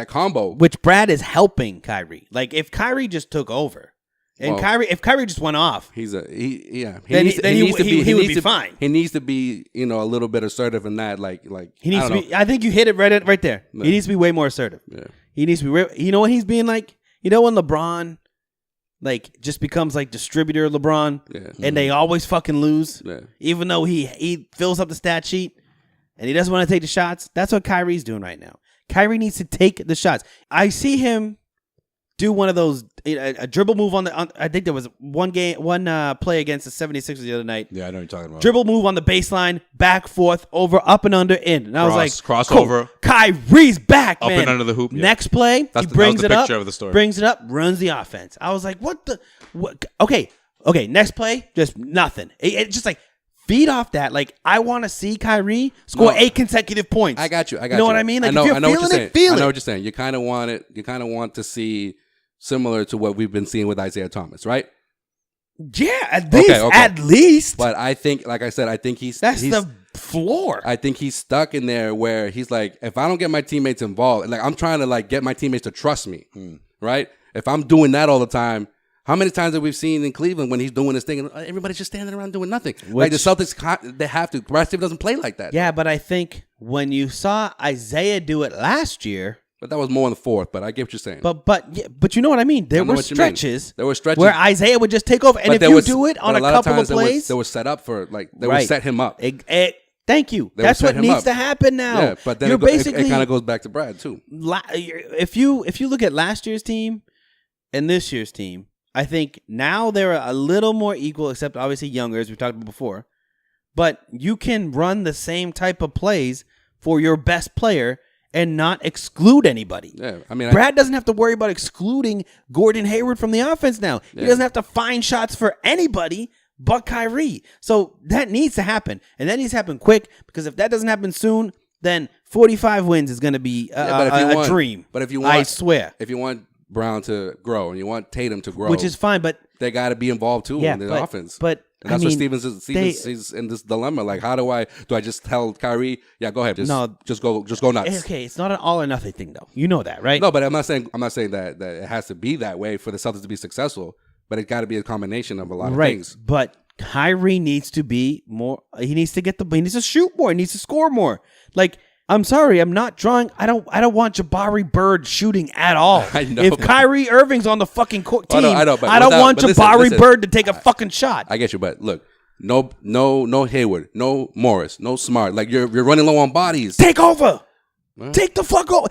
combo. Which Brad is helping Kyrie. If Kyrie just took over. And if Kyrie just went off, he would be fine. He needs to be, a little bit assertive in that. He needs to be. I think you hit it right there. No. He needs to be way more assertive. Yeah. He needs to be. You know what he's being like? You know when LeBron, just becomes distributor LeBron, and they always fucking lose, even though he fills up the stat sheet, and he doesn't want to take the shots. That's what Kyrie's doing right now. Kyrie needs to take the shots. I see him do one of those a dribble move on the. I think there was one play against the 76ers the other night. Yeah, I know what you're talking about. Dribble move on the baseline, back, forth, over, up and under, in. And I was like, crossover. Cool. Kyrie's back, up man. and under the hoop. Next play, he brings it up, brings it up, runs the offense. I was like, what the? What? Okay. Next play, just nothing. It just like. Feed off that. Like, I want to see Kyrie score 8 consecutive points. I got you. You know what I mean? Like, I know if you're what you're feeling saying. it, feel I know it. what you're saying. You kind of want it. You kind of want to see similar to what we've been seeing with Isaiah Thomas, right? Yeah, at least. Okay. At least. But I think, like I said, I think that's the floor. I think he's stuck in there where he's like, if I don't get my teammates involved, like I'm trying to like get my teammates to trust me, right? If I'm doing that all the time. How many times have we seen in Cleveland when he's doing this thing and everybody's just standing around doing nothing? Like the Celtics, they have to. The rest of it doesn't play like that. Yeah, but I think when you saw Isaiah do it last year, but that was more in the fourth. But I get what you're saying. But you know what I mean. There were stretches. There were stretches where Isaiah would just take over, and if you do it on a couple of plays, they were set up for they would set him up. Thank you. That's what needs to happen now. Yeah, but then it kind of goes back to Brad too. If you look at last year's team and this year's team. I think now they're a little more equal, except obviously younger, as we talked about before. But you can run the same type of plays for your best player and not exclude anybody. Yeah, I mean, Brad doesn't have to worry about excluding Gordon Hayward from the offense now. Yeah. He doesn't have to find shots for anybody but Kyrie. So that needs to happen, and that needs to happen quick, because if that doesn't happen soon, then 45 wins is going to be a dream. But if you want, I swear, if you want Brown to grow and you want Tatum to grow, which is fine, but they got to be involved too in the offense. But and that's what Stevens is in this dilemma. Like, how do I just tell Kyrie, yeah, go ahead, just go nuts? Okay, it's not an all or nothing thing though. You know that, right? No, but I'm not saying that it has to be that way for the Celtics to be successful. But it got to be a combination of a lot of things. But Kyrie needs to be more. He needs to he needs to shoot more. He needs to score more. Like, I'm sorry, I'm not drawing. I don't want Jabari Bird shooting at all. I know, if Kyrie Irving's on the fucking court team, I don't want Jabari Bird to take a fucking shot. I get you, but look, no Hayward, no Morris, no Smart. Like you're running low on bodies. Take over. Huh? Take the fuck over.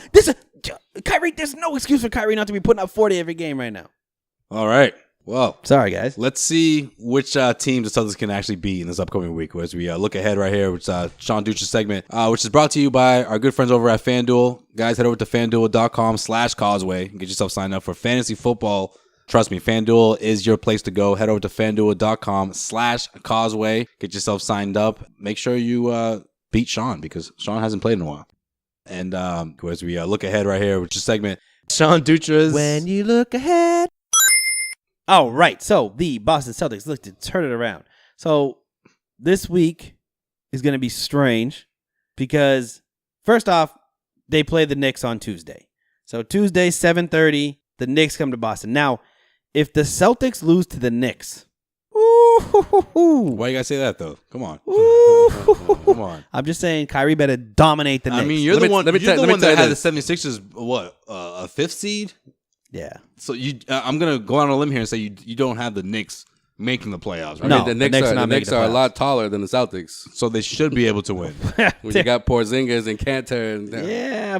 Kyrie. There's no excuse for Kyrie not to be putting up 40 every game right now. All right. Well, sorry guys. Let's see which teams the Celtics can actually beat in this upcoming week. As we look ahead right here, which Sean Dutra's segment, which is brought to you by our good friends over at FanDuel. Guys, head over to FanDuel.com/Causeway and get yourself signed up for fantasy football. Trust me, FanDuel is your place to go. Head over to FanDuel.com/Causeway. Get yourself signed up. Make sure you beat Sean, because Sean hasn't played in a while. And as we look ahead right here, which is segment, Sean Dutra's When You Look Ahead. All right, so the Boston Celtics look to turn it around. So this week is going to be strange because, first off, they play the Knicks on Tuesday. So Tuesday, 7:30, the Knicks come to Boston. Now, if the Celtics lose to the Knicks, why you gotta say that though? Come on, come on. I'm just saying, Kyrie better dominate the Knicks. I mean, you're the one that had the 76ers, a 5th seed? Yeah. So I'm gonna go out on a limb here and say you don't have the Knicks making the playoffs, right? No, the Knicks are a lot taller than the Celtics, so they should be able to win. When you got Porzingis and Cantor and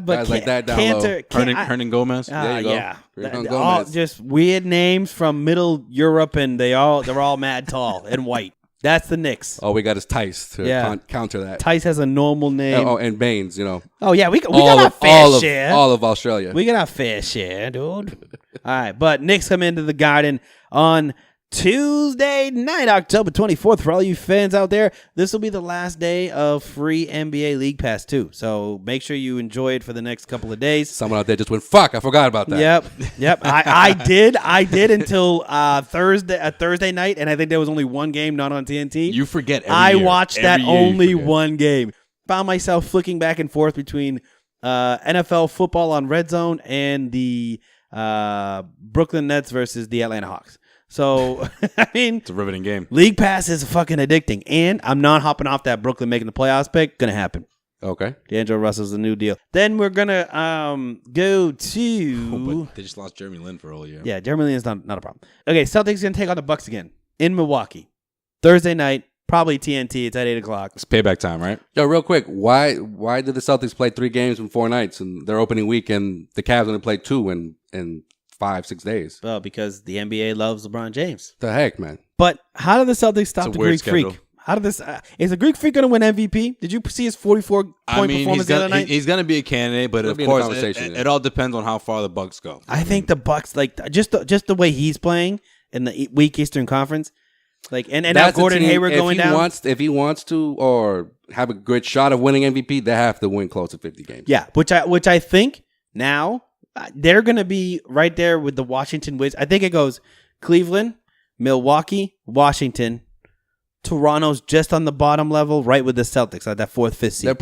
but guys like that down Cantor, low. Hernan Gomez. There you go. Yeah, Gomez. All just weird names from Middle Europe, and they're all mad tall and white. That's the Knicks. All we got is Tice to counter that. Tice has a normal name. Oh, and Baines, you know. Oh, yeah, we got our fair share. All of Australia. We got our fair share, dude. All right, but Knicks come into the Garden on Tuesday night, October 24th. For all you fans out there, this will be the last day of free NBA League Pass, too. So make sure you enjoy it for the next couple of days. Someone out there just went, fuck, I forgot about that. Yep. I did until Thursday night, and I think there was only one game not on TNT. You forget every year. Watched that only one game. Found myself flicking back and forth between NFL football on Red Zone and the Brooklyn Nets versus the Atlanta Hawks. So, I mean, it's a riveting game. League Pass is fucking addicting. And I'm not hopping off that Brooklyn making the playoffs pick. Gonna happen. Okay. D'Angelo Russell's the new deal. Then we're gonna go to. They just lost Jeremy Lin for a whole year. Yeah, Jeremy Lin is not a problem. Okay, Celtics gonna take on the Bucks again in Milwaukee. Thursday night, probably TNT. It's at 8:00. It's payback time, right? Yo, real quick, why did the Celtics play 3 games in 4 nights in their opening week, and the Cavs only played 2 in 5-6 days. Well, because the NBA loves LeBron James. The heck, man. But how did the Celtics stop the Greek Freak? How did this? Is the Greek Freak going to win MVP? Did you see his 44-point performance the other night? He's going to be a candidate, but of course, it all depends on how far the Bucks go. I think the Bucks, like just the way he's playing in the weak Eastern Conference, like and now Gordon Hayward going down. If he wants to or have a good shot of winning MVP, they have to win close to 50 games. Yeah, which I think now they're going to be right there with the Washington Wizards. I think it goes Cleveland, Milwaukee, Washington. Toronto's just on the bottom level, right with the Celtics, like that 4th, 5th seed. The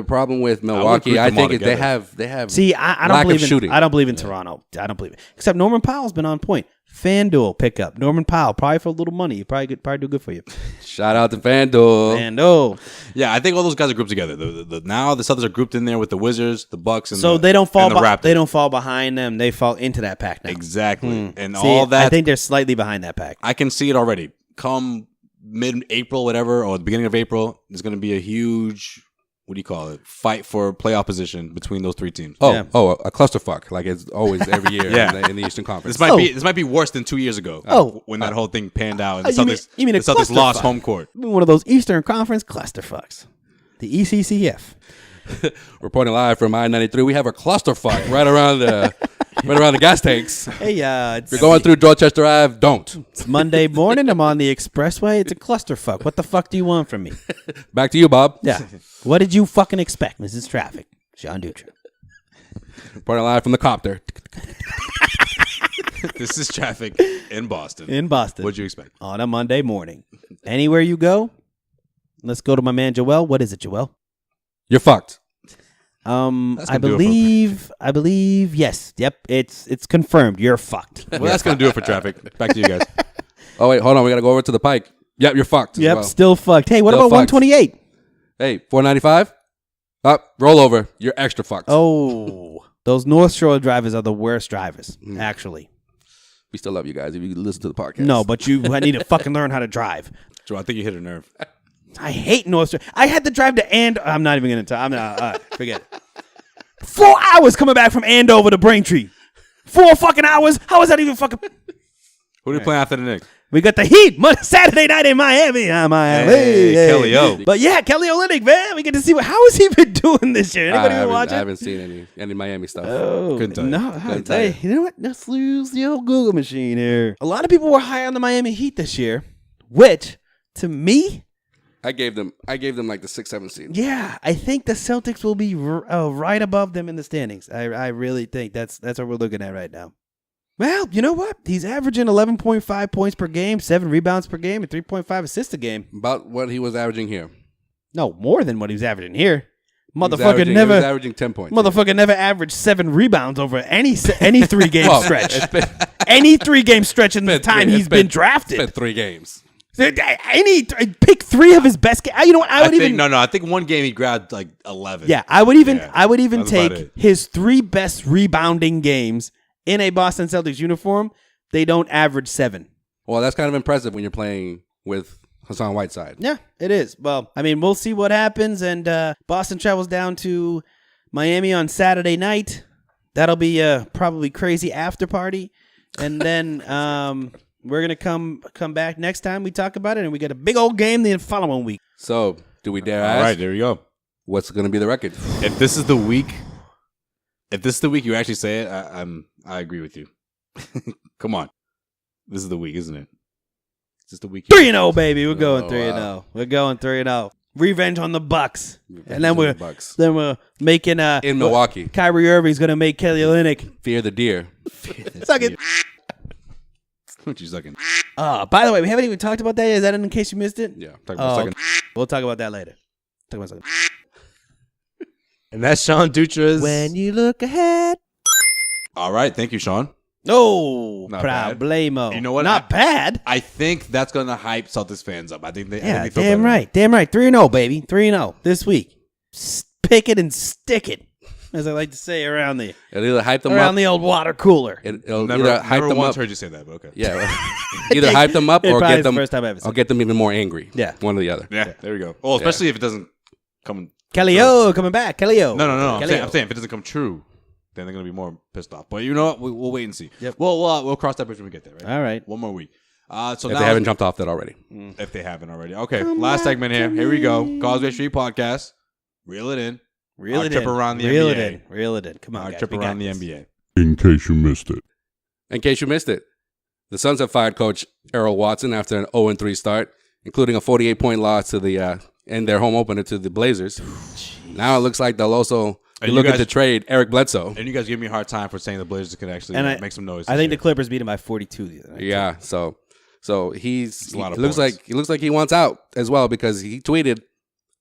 problem with Milwaukee, I think, is they have. See, I don't believe in shooting. I don't believe in Toronto. I don't believe it. Except Norman Powell's been on point. FanDuel pickup. Norman Powell, probably for a little money. He probably do good for you. Shout out to FanDuel. Yeah, I think all those guys are grouped together. Now the Celtics are grouped in there with the Wizards, the Bucks, and so they don't fall. They don't fall behind them. They fall into that pack now. Exactly, and all that. I think they're slightly behind that pack. I can see it already. Come mid-April, whatever, or the beginning of April, there's going to be a huge, what do you call it, fight for playoff position between those 3 teams. A clusterfuck, like it's always every year in the Eastern Conference. This might be worse than 2 years ago when that whole thing panned out and the Celtics lost home court. One of those Eastern Conference clusterfucks. The ECCF. Reporting live from I-93, we have a clusterfuck right around the gas tanks. Hey, if you're going through Dorchester Ave, don't. It's Monday morning. I'm on the expressway. It's a clusterfuck. What the fuck do you want from me? Back to you, Bob. Yeah. What did you fucking expect? This is traffic. Sean Dutra. Reporting live from the copter. This is traffic in Boston. What'd you expect? On a Monday morning. Anywhere you go, let's go to my man Joel. What is it, Joel? You're fucked. I believe, yes. Yep, it's confirmed. You're fucked. Well, that's going to do it for traffic. Back to you guys. Oh, wait, hold on. We got to go over to the Pike. Yep, you're fucked. Yep, still fucked. Hey, what about 128? Hey, 495? Roll over. You're extra fucked. Oh, those North Shore drivers are the worst drivers, actually. We still love you guys if you listen to the podcast. No, but I need to fucking learn how to drive. Joe, I think you hit a nerve. I hate North Shore. I had to drive to I'm not even going to tell. I'm not. Forget it. 4 hours coming back from Andover to Braintree. 4 fucking hours? How is that even fucking... Who do you play after the Knicks? We got the Heat Saturday night in Miami. Hey, Kelly O. But yeah, Kelly Olynyk, man. We get to see how has he been doing this year. Anybody been watching? I haven't seen any Miami stuff. Oh, couldn't tell you. No, hey, you know what? Let's use the old Google machine here. A lot of people were high on the Miami Heat this year, which to me, I gave them like the 6-7 seed. Yeah, I think the Celtics will be right above them in the standings. I really think that's what we're looking at right now. Well, you know what? He's averaging 11.5 points per game, 7 rebounds per game, and 3.5 assists a game. About what he was averaging here. No, more than what he was averaging here. He was averaging 10 points. Motherfucker never averaged 7 rebounds over any 3-game stretch. Any 3-game stretch in the time he's been drafted. It's been 3 games. Pick 3 of his best games. You know what? I think one game he grabbed like 11. Yeah, I would even take his 3 best rebounding games in a Boston Celtics uniform. They don't average 7. Well, that's kind of impressive when you're playing with Hassan Whiteside. Yeah, it is. Well, I mean, we'll see what happens. And Boston travels down to Miami on Saturday night. That'll be a probably crazy after party. And then we're going to come back next time we talk about it. And we get a big old game the following week. So, do we dare ask? All right, there we go. What's going to be the record? If this is the week you actually say it, I agree with you. Come on. This is the week, isn't it? Is this the week? 3-0, baby. We're going 3-0. Wow. We're going 3-0. Revenge on the Bucks. And then we're making in Milwaukee. Kyrie Irving's gonna make Kelly Olynyk fear the deer. Suck it. What you sucking? By the way, we haven't even talked about that yet. Is that in case you missed it? Yeah. We'll talk about that later. And that's Sean Dutra's When You Look Ahead. All right, thank you, Sean. No, Not problemo. Bad. You know what? Not bad. I think that's going to hype Celtics fans up. I think they feel better. Right. Damn right. 3-0, baby. 3-0 this week. Pick it and stick it, as I like to say around the the old water cooler. It'll never hype them up. Heard you say that, but okay. Yeah, either hype them up or get them. The first time I ever I'll get them even more angry. Yeah, one or the other. Yeah, there we go. Well, especially if it doesn't come. Kelly O coming back. Kelly O. No. I'm saying if it doesn't come true. then they're gonna be more pissed off. But you know what? We'll wait and see. Yep. We'll cross that bridge when we get there. Right? All right. One more week. So if now, they haven't jumped off that already. If they haven't already. Okay. Last segment here. Here we go. Causeway Street Podcast. Reel it in. Reel it trip in. around the Reel NBA. it in. Reel it in. Come on, Our guys. trip We around got the this. NBA. In case you missed it. In case you missed it, the Suns have fired coach Errol Watson after an 0-3 start, including a 48-point loss to the in their home opener to the Blazers. Now it looks like they'll also be looking to trade Eric Bledsoe. And you guys give me a hard time for saying the Blazers can actually make some noise. I think the Clippers beat him by 42 the other night. Yeah, so he's a lot of looks like he wants out as well because he tweeted,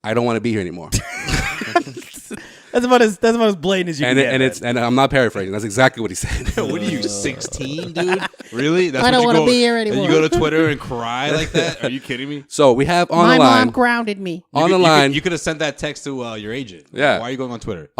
"I don't want to be here anymore." That's about as blatant as you can get. And I'm not paraphrasing. That's exactly what he said. What are you, 16, dude? Really? That's I don't want to be here anymore. You go to Twitter and cry like that? Are you kidding me? So we have on My the line. mom grounded me. On the line. You could have sent that text to your agent. Yeah. Why are you going on Twitter?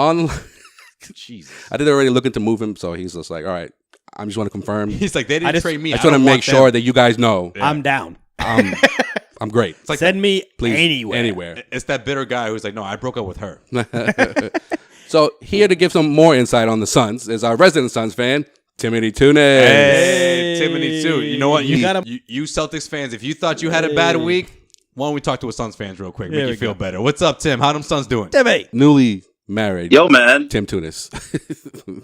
Jesus. I did already looking to move him, so he's just like, all right, I just want to confirm. He's like, they didn't trade me. I just want to make sure that you guys know I'm down. I'm great. It's like Send me Please, anywhere. It's that bitter guy who's like, no, I broke up with her. So here to give some more insight on the Suns is our resident Suns fan, Timothy Tunis. Hey, Timothy too. You know what? You You Celtics fans, if you thought you had a bad week, why don't we talk to a Suns fans real quick, make There you we feel go. better. What's up, Tim? How them Suns doing? Timmy. Newly married. Yo, man. Tim Tunis.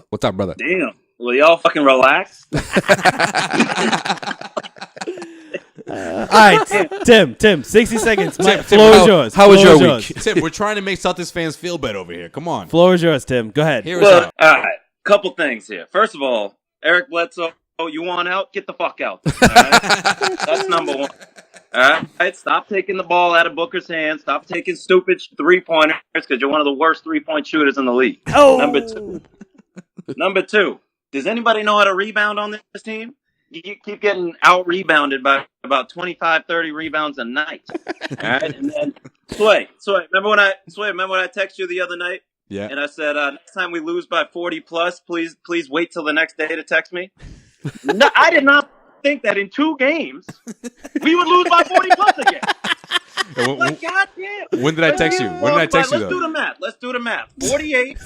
What's up, brother? Damn. Will y'all fucking relax? All right, Tim, 60 seconds. Tim, Floor is yours. How was Floor your is week? yours. Tim, we're trying to make Celtics fans feel better over here. Come on. Floor is yours, Tim. Go ahead. Hear us Well, out. all right. Couple things here. First of all, Eric Bledsoe, you want out? Get the fuck out. All right? That's number one. All right? Stop taking the ball out of Booker's hands. Stop taking stupid three-pointers because you're one of the worst three-point shooters in the league. Oh. Number two, does anybody know how to rebound on this team? You keep getting out-rebounded by about 25, 30 rebounds a night. All right? And then, Sway, remember when I texted you the other night? Yeah. And I said, next time we lose by 40 plus, please wait till the next day to text me. No, I did not think that in 2 games we would lose by 40 plus again. Like, goddamn. When did I text you? When did I text you, Let's do the math. 48-2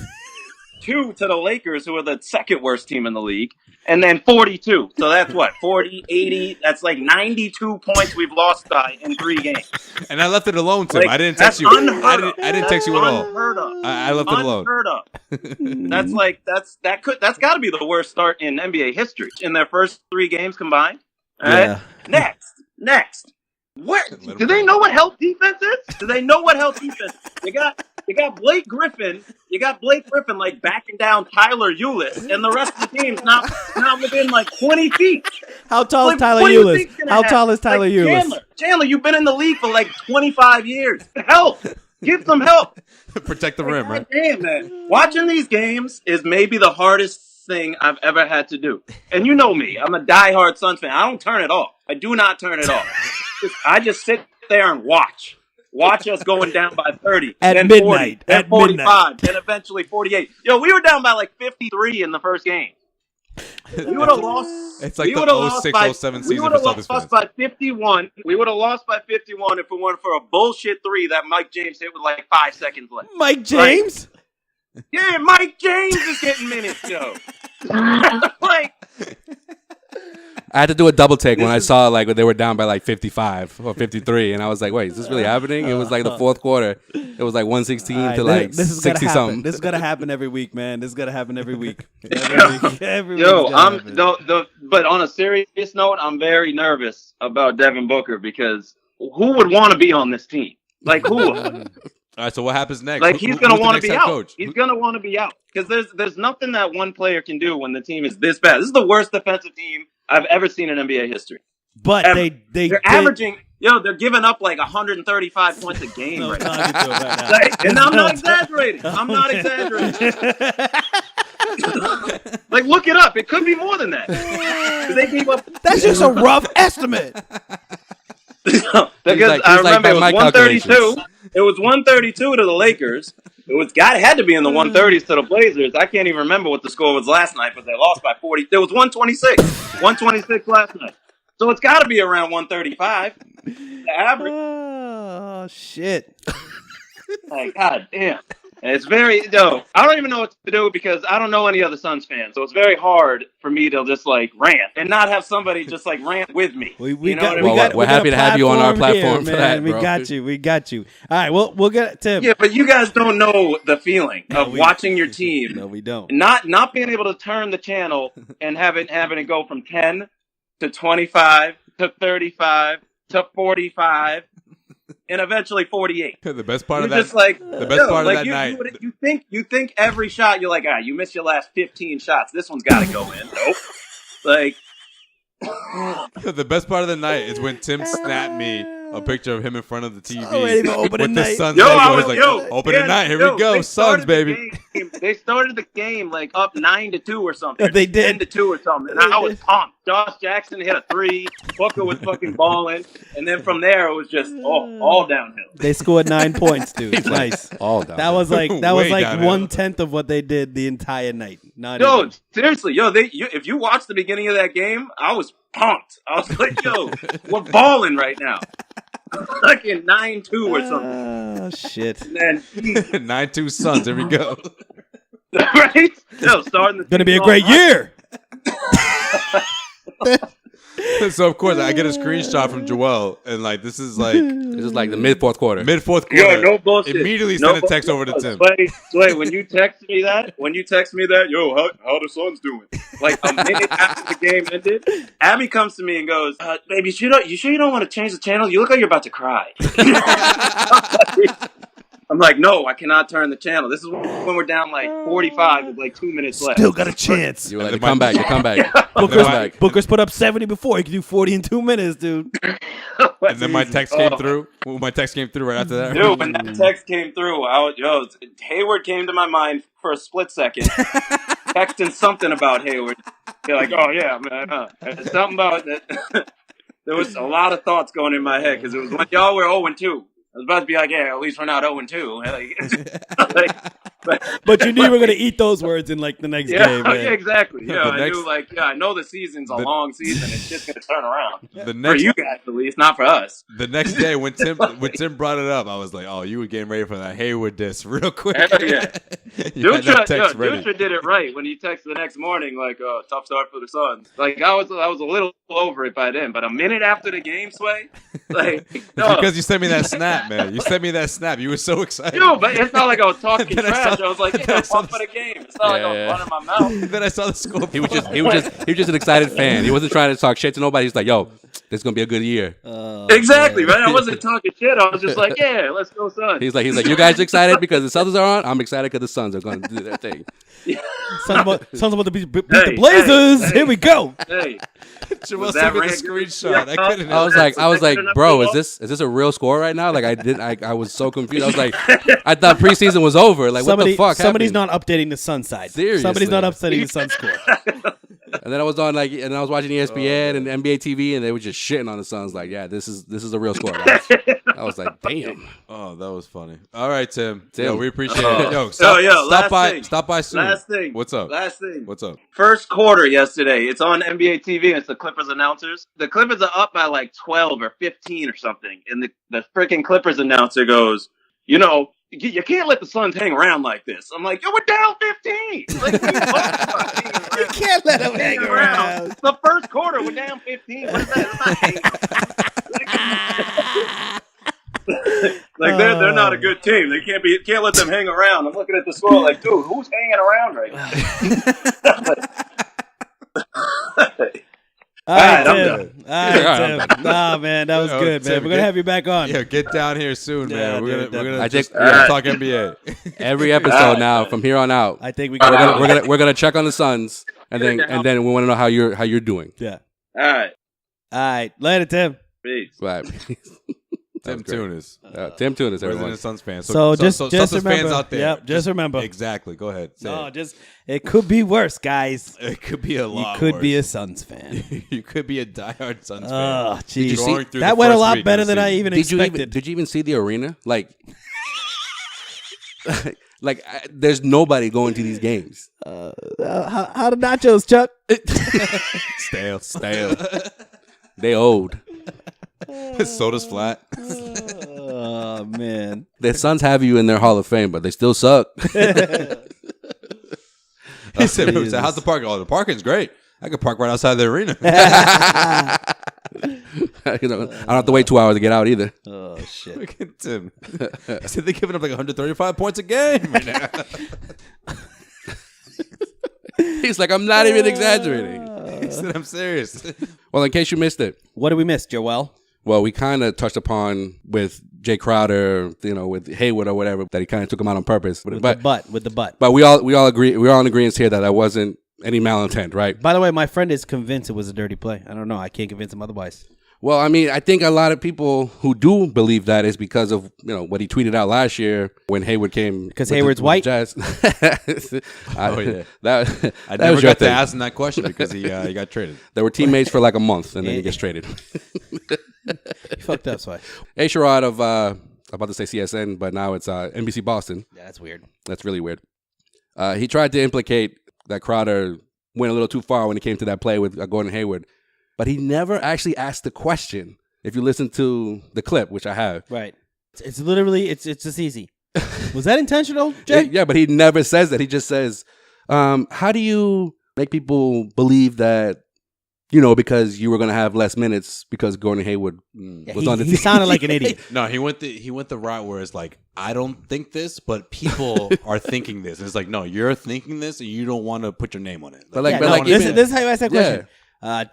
to the Lakers, who are the second worst team in the league. And then 42. So that's what? 40, 80. That's like 92 points we've lost by in 3 games. And I left it alone, Tim. Like, I didn't text you. I didn't text you at all. Unheard of. I left it alone. Unheard of. That's got to be the worst start in NBA history in their first 3 games combined. All right? Next. Where do they know what help defense is? Do they know what help defense is? You got Blake Griffin. You got Blake Griffin like backing down Tyler Ulis, and the rest of the team's not within like 20 feet. How tall is Like, Tyler what do you Ulis? think's gonna How tall happen? is Tyler Like, Ulis? Chandler, you've been in the league for like 25 years. Help! Give some help. Protect the rim, right? Damn, man. Watching these games is maybe the hardest thing I've ever had to do. And you know me. I'm a diehard Suns fan. I don't turn it off. I do not turn it off. I just sit there and watch. Watch us going down by 30. At then midnight. 40, then At 45. midnight. Then eventually 48. Yo, we were down by like 53 in the first game. We would have lost. It's like we the would've lost 06, by- 07 we season would have for Celtics lost fans. by 51. We would have lost by 51 if it weren't for a bullshit 3 that Mike James hit with like 5 seconds left. Mike James? Yeah, Mike James is getting minutes, yo. Like, I had to do a double take when I saw like they were down by like 55 or 53, and I was like, "Wait, is this really happening?" It was like the fourth quarter. It was like 116 All right, to like this is gonna 60 happen. something. This is gonna happen every week, man. This is gonna happen every week. Every yo, week's gonna happen. but on a serious note, I'm very nervous about Devin Booker because who would want to be on this team? Like who? All right, so what happens next? Like he's gonna want to to be out. He's gonna want to be out because there's nothing that one player can do when the team is this bad. This is the worst defensive team I've ever seen in NBA history. But Ever. they're averaging. They're giving up like 135 points a game No, right no, now. I can do it right now. Like, and I'm not exaggerating. I'm not exaggerating. Like, look it up. It could be more than that. They gave up. That's just a rough estimate. Because like- I he's like, remember by it was my 132. calculations. It was 132 to the Lakers. It had to be in the 130s to the Blazers. I can't even remember what the score was last night, but they lost by 40. It was 126. 126 last night. So it's got to be around 135. The average. Oh shit! Like, God damn. And it's very I don't even know what to do because I don't know any other Suns fans, so it's very hard for me to just like rant and not have somebody just like rant with me. We're happy to have you on our platform for that, bro. We got you. All right, well, we'll get Tim. Yeah, but you guys don't know the feeling of watching your team. No, we don't. Not being able to turn the channel and having it go from 10 to 25 to 35 to 45. And eventually 48. The best part of that, of that night. You think every shot you're like, you missed your last 15 shots. This one's got to go in. Nope. Like the best part of the night is when Tim snapped me a picture of him in front of the TV with the Suns. Opening night. Here we go, Suns, baby. They started the game like up 9-2 or something. They did 10-2 or something. And I was pumped. Josh Jackson hit a 3. Booker was fucking balling, and then from there it was just all downhill. They scored 9 points, dude. Nice. All downhill. That was like 1/10 of what they did the entire night. Seriously, if you watch the beginning of that game, I was pumped. I was like, we're balling right now. Like in 9-2 or something. Oh shit! And then 9-2 Suns. Here we go. Right? Starting the gonna be a great year. So of course I get a screenshot from Joel, and like this is like the mid fourth quarter. Yo, no bullshit. Immediately send a text over to Tim. Wait, when you text me that, yo, how the Suns doing? Like a minute after the game ended, Abby comes to me and goes, "Baby, you sure you don't want to change the channel? You look like you're about to cry." I'm like, no, I cannot turn the channel. This is when we're down like 45 with like 2 minutes left. Still got a chance. You were like, come back. Booker's put up 70 before. He can do 40 in 2 minutes, dude. And then my text came through. My text came through right after that. Dude, when that text came through, Hayward came to my mind for a split second. Texting something about Hayward. You're like, oh yeah, man. Something about that. There was a lot of thoughts going in my head because it was when y'all were 0-2. I was about to be like, yeah, at least we're not 0-2. But you knew you were going to eat those words in like the next game. Man. Yeah, exactly. Yeah, I know the season's a long season. It's just going to turn around. For you guys, at least, not for us. The next day, when Tim brought it up, I was like, oh, you were getting ready for that Hayward diss real quick. Yeah. Dutra did it right when he texted the next morning, like, tough start for the Suns. Like, I was a little over it by then, but a minute after the game, Sway, like, because you sent me that snap, man. You sent me that snap. You were so excited. Dude, but it's not like I was talking trash. I was like, pump for the game. It's not like I was running my mouth. Then I saw the score. He was just an excited fan. He wasn't trying to talk shit to nobody. He's like, yo, this is gonna be a good year. Exactly, man. I wasn't talking shit. I was just like, yeah, let's go Suns. He's like, you guys excited because the Celtics are on? I'm excited because the Suns are going to do their thing. Suns about to beat the Blazers. Here we go. Hey. Jamal sent me the screenshot. I was like, bro, is this a real score right now? Like I was so confused. I was like, I thought preseason was over. Like what the fuck? Somebody's not updating the Sun side. Seriously. Somebody's not updating the Sun score. And then I was on I was watching ESPN and NBA TV, and they were just shitting on the Suns. Like, yeah, this is a real score. I was like, damn. Oh, that was funny. All right, Tim. Yo, we appreciate it. Yo, stop by soon. Last thing. What's up? What's up? First quarter yesterday. It's on NBA TV. It's the Clippers announcers. The Clippers are up by like 12 or 15 or something, and the freaking Clippers announcer goes, you can't let the Suns hang around like this. I'm like, we're down 15. Like, you can't let them hang around. It's the first quarter, we're down 15. What is that? Like they're not a good team. They can't let them hang around. I'm looking at the score like, dude, who's hanging around right now? All right, Tim. Nah, man, that was good, man. We're gonna have you back on. Yeah, get down here soon, man. We're gonna talk NBA every episode now from here on out. I think we're gonna check on the Suns, and then we want to know how you're doing. Yeah. All right. Later, Tim. Peace. Bye. Tim Tunis. Tim Tunis, everyone. Resident Suns fans. So just remember, fans out there. Yep, just remember. Exactly. Go ahead. It could be worse, guys. It could be a lot. You could worse. be a Suns fan. You could be a diehard Suns fan. Oh, jeez. That went a lot better than I even expected. Did you even see the arena? Like there's nobody going to these games. How the nachos, Chuck? Stale. They owed. Soda's flat. Oh, man. Their sons have you in their Hall of Fame, but they still suck. He said, how's the parking? Oh, the parking's great. I could park right outside the arena. I don't have to wait 2 hours to get out either. Oh, shit. Look at Tim. He said they're giving up like 135 points a game right now. He's like, I'm not even exaggerating. He said, I'm serious. Well, in case you missed it. What did we miss, Joel? Well, we kind of touched upon with Jay Crowder, with Hayward or whatever, that he kind of took him out on purpose. With the butt. But we all agree. We're all in agreement here that that wasn't any malintent, right? By the way, my friend is convinced it was a dirty play. I don't know. I can't convince him otherwise. Well, I mean, I think a lot of people who do believe that is because of what he tweeted out last year when Hayward came. Because Hayward's white. I never got to ask him that question because he got traded. They were teammates for like a month and then he gets traded. He fucked up, so. A. Sherrod of I'm about to say CSN, but now it's NBC Boston. Yeah, that's weird. That's really weird. He tried to implicate that Crowder went a little too far when it came to that play with Gordon Hayward. But he never actually asked the question. If you listen to the clip, which I have. Right. It's literally, it's just easy. Was that intentional, Jay? Yeah, but he never says that. He just says, how do you make people believe that, because you were going to have less minutes because Gordon Hayward was on the team? He sounded like an idiot. No, he went the route where it's like, I don't think this, but people are thinking this. And it's like, no, you're thinking this and you don't want to put your name on it. This is how you ask that question.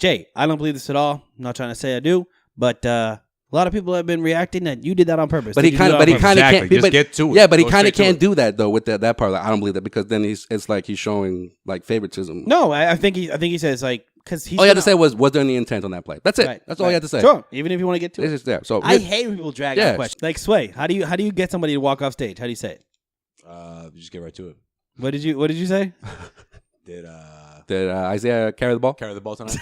Jay, I don't believe this at all. I'm not trying to say I do, but a lot of people have been reacting that you did that on purpose. But he kind of can't. Just get to it. Yeah, but he kind of can't do that though with that part. Like, I don't believe that because then it's like he's showing like favoritism. No, I think he says like because he's. All you had to say was there any intent on that play? That's it. Right, That's all you had to say. Sure, even if you want to get to it. It's just there. So I hate when people drag that question. Like Sway, how do you get somebody to walk off stage? How do you say it? You just get right to it. What did you say? Did Isaiah carry the ball? Carry the ball tonight?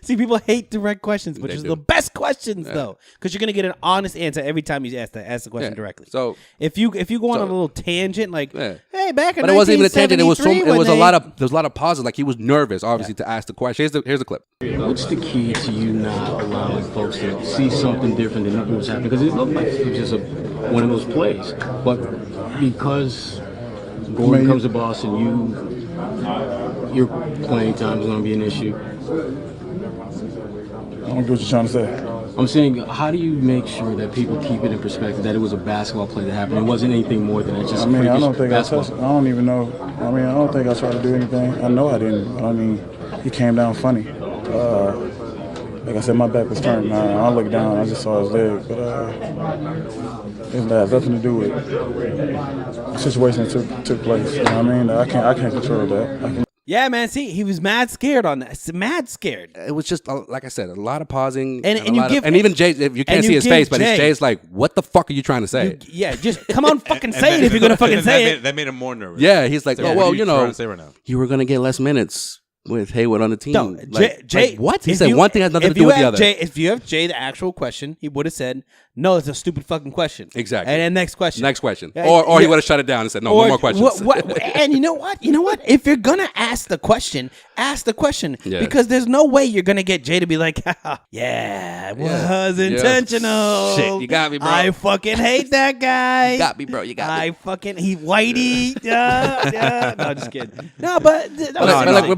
See, people hate direct questions, which is the best questions though, because you're gonna get an honest answer every time you ask the question directly. So if you go on a little tangent, like, hey, back in but it wasn't even a tangent. It was a lot of pauses. Like he was nervous, obviously, to ask the question. Here's the clip. What's the key to you not allowing folks to see something different than what was happening? Because it looked like it was just one of those plays, but because Gordon comes to Boston, your playing time is going to be an issue. I don't get what you're trying to say. I'm saying, how do you make sure that people keep it in perspective that it was a basketball play that happened? It wasn't anything more than that. Just I don't think I touched. I don't even know. I don't think I tried to do anything. I know I didn't. He came down funny. Like I said, my back was turned. I looked down. I just saw his leg. But it has nothing to do with the situation that took place. You know what I mean? I can't control that. Yeah, man. See, he was mad scared on that. Mad scared. It was just like I said, a lot of pausing, and even Jay. If you can't see his face, but Jay's like, "What the fuck are you trying to say?" Just come on, fucking say it if you're gonna fucking say it. That made him more nervous. Yeah, he's like, "Oh well, you were gonna get less minutes with Hayward on the team." No, like, Jay, like, what? He said one thing has nothing to do with the other. If you have Jay, the actual question, he would have said, "No, it's a stupid fucking question." Exactly. And then next question. Or he would have shut it down and said, "No, no more questions." And you know what? If you're gonna ask the question, ask the question because there's no way you're gonna get Jay to be like, "Yeah, it was intentional." Shit, you got me, bro. I fucking hate that guy. You got me, bro. You got me. He whitey. No, just kidding. No, but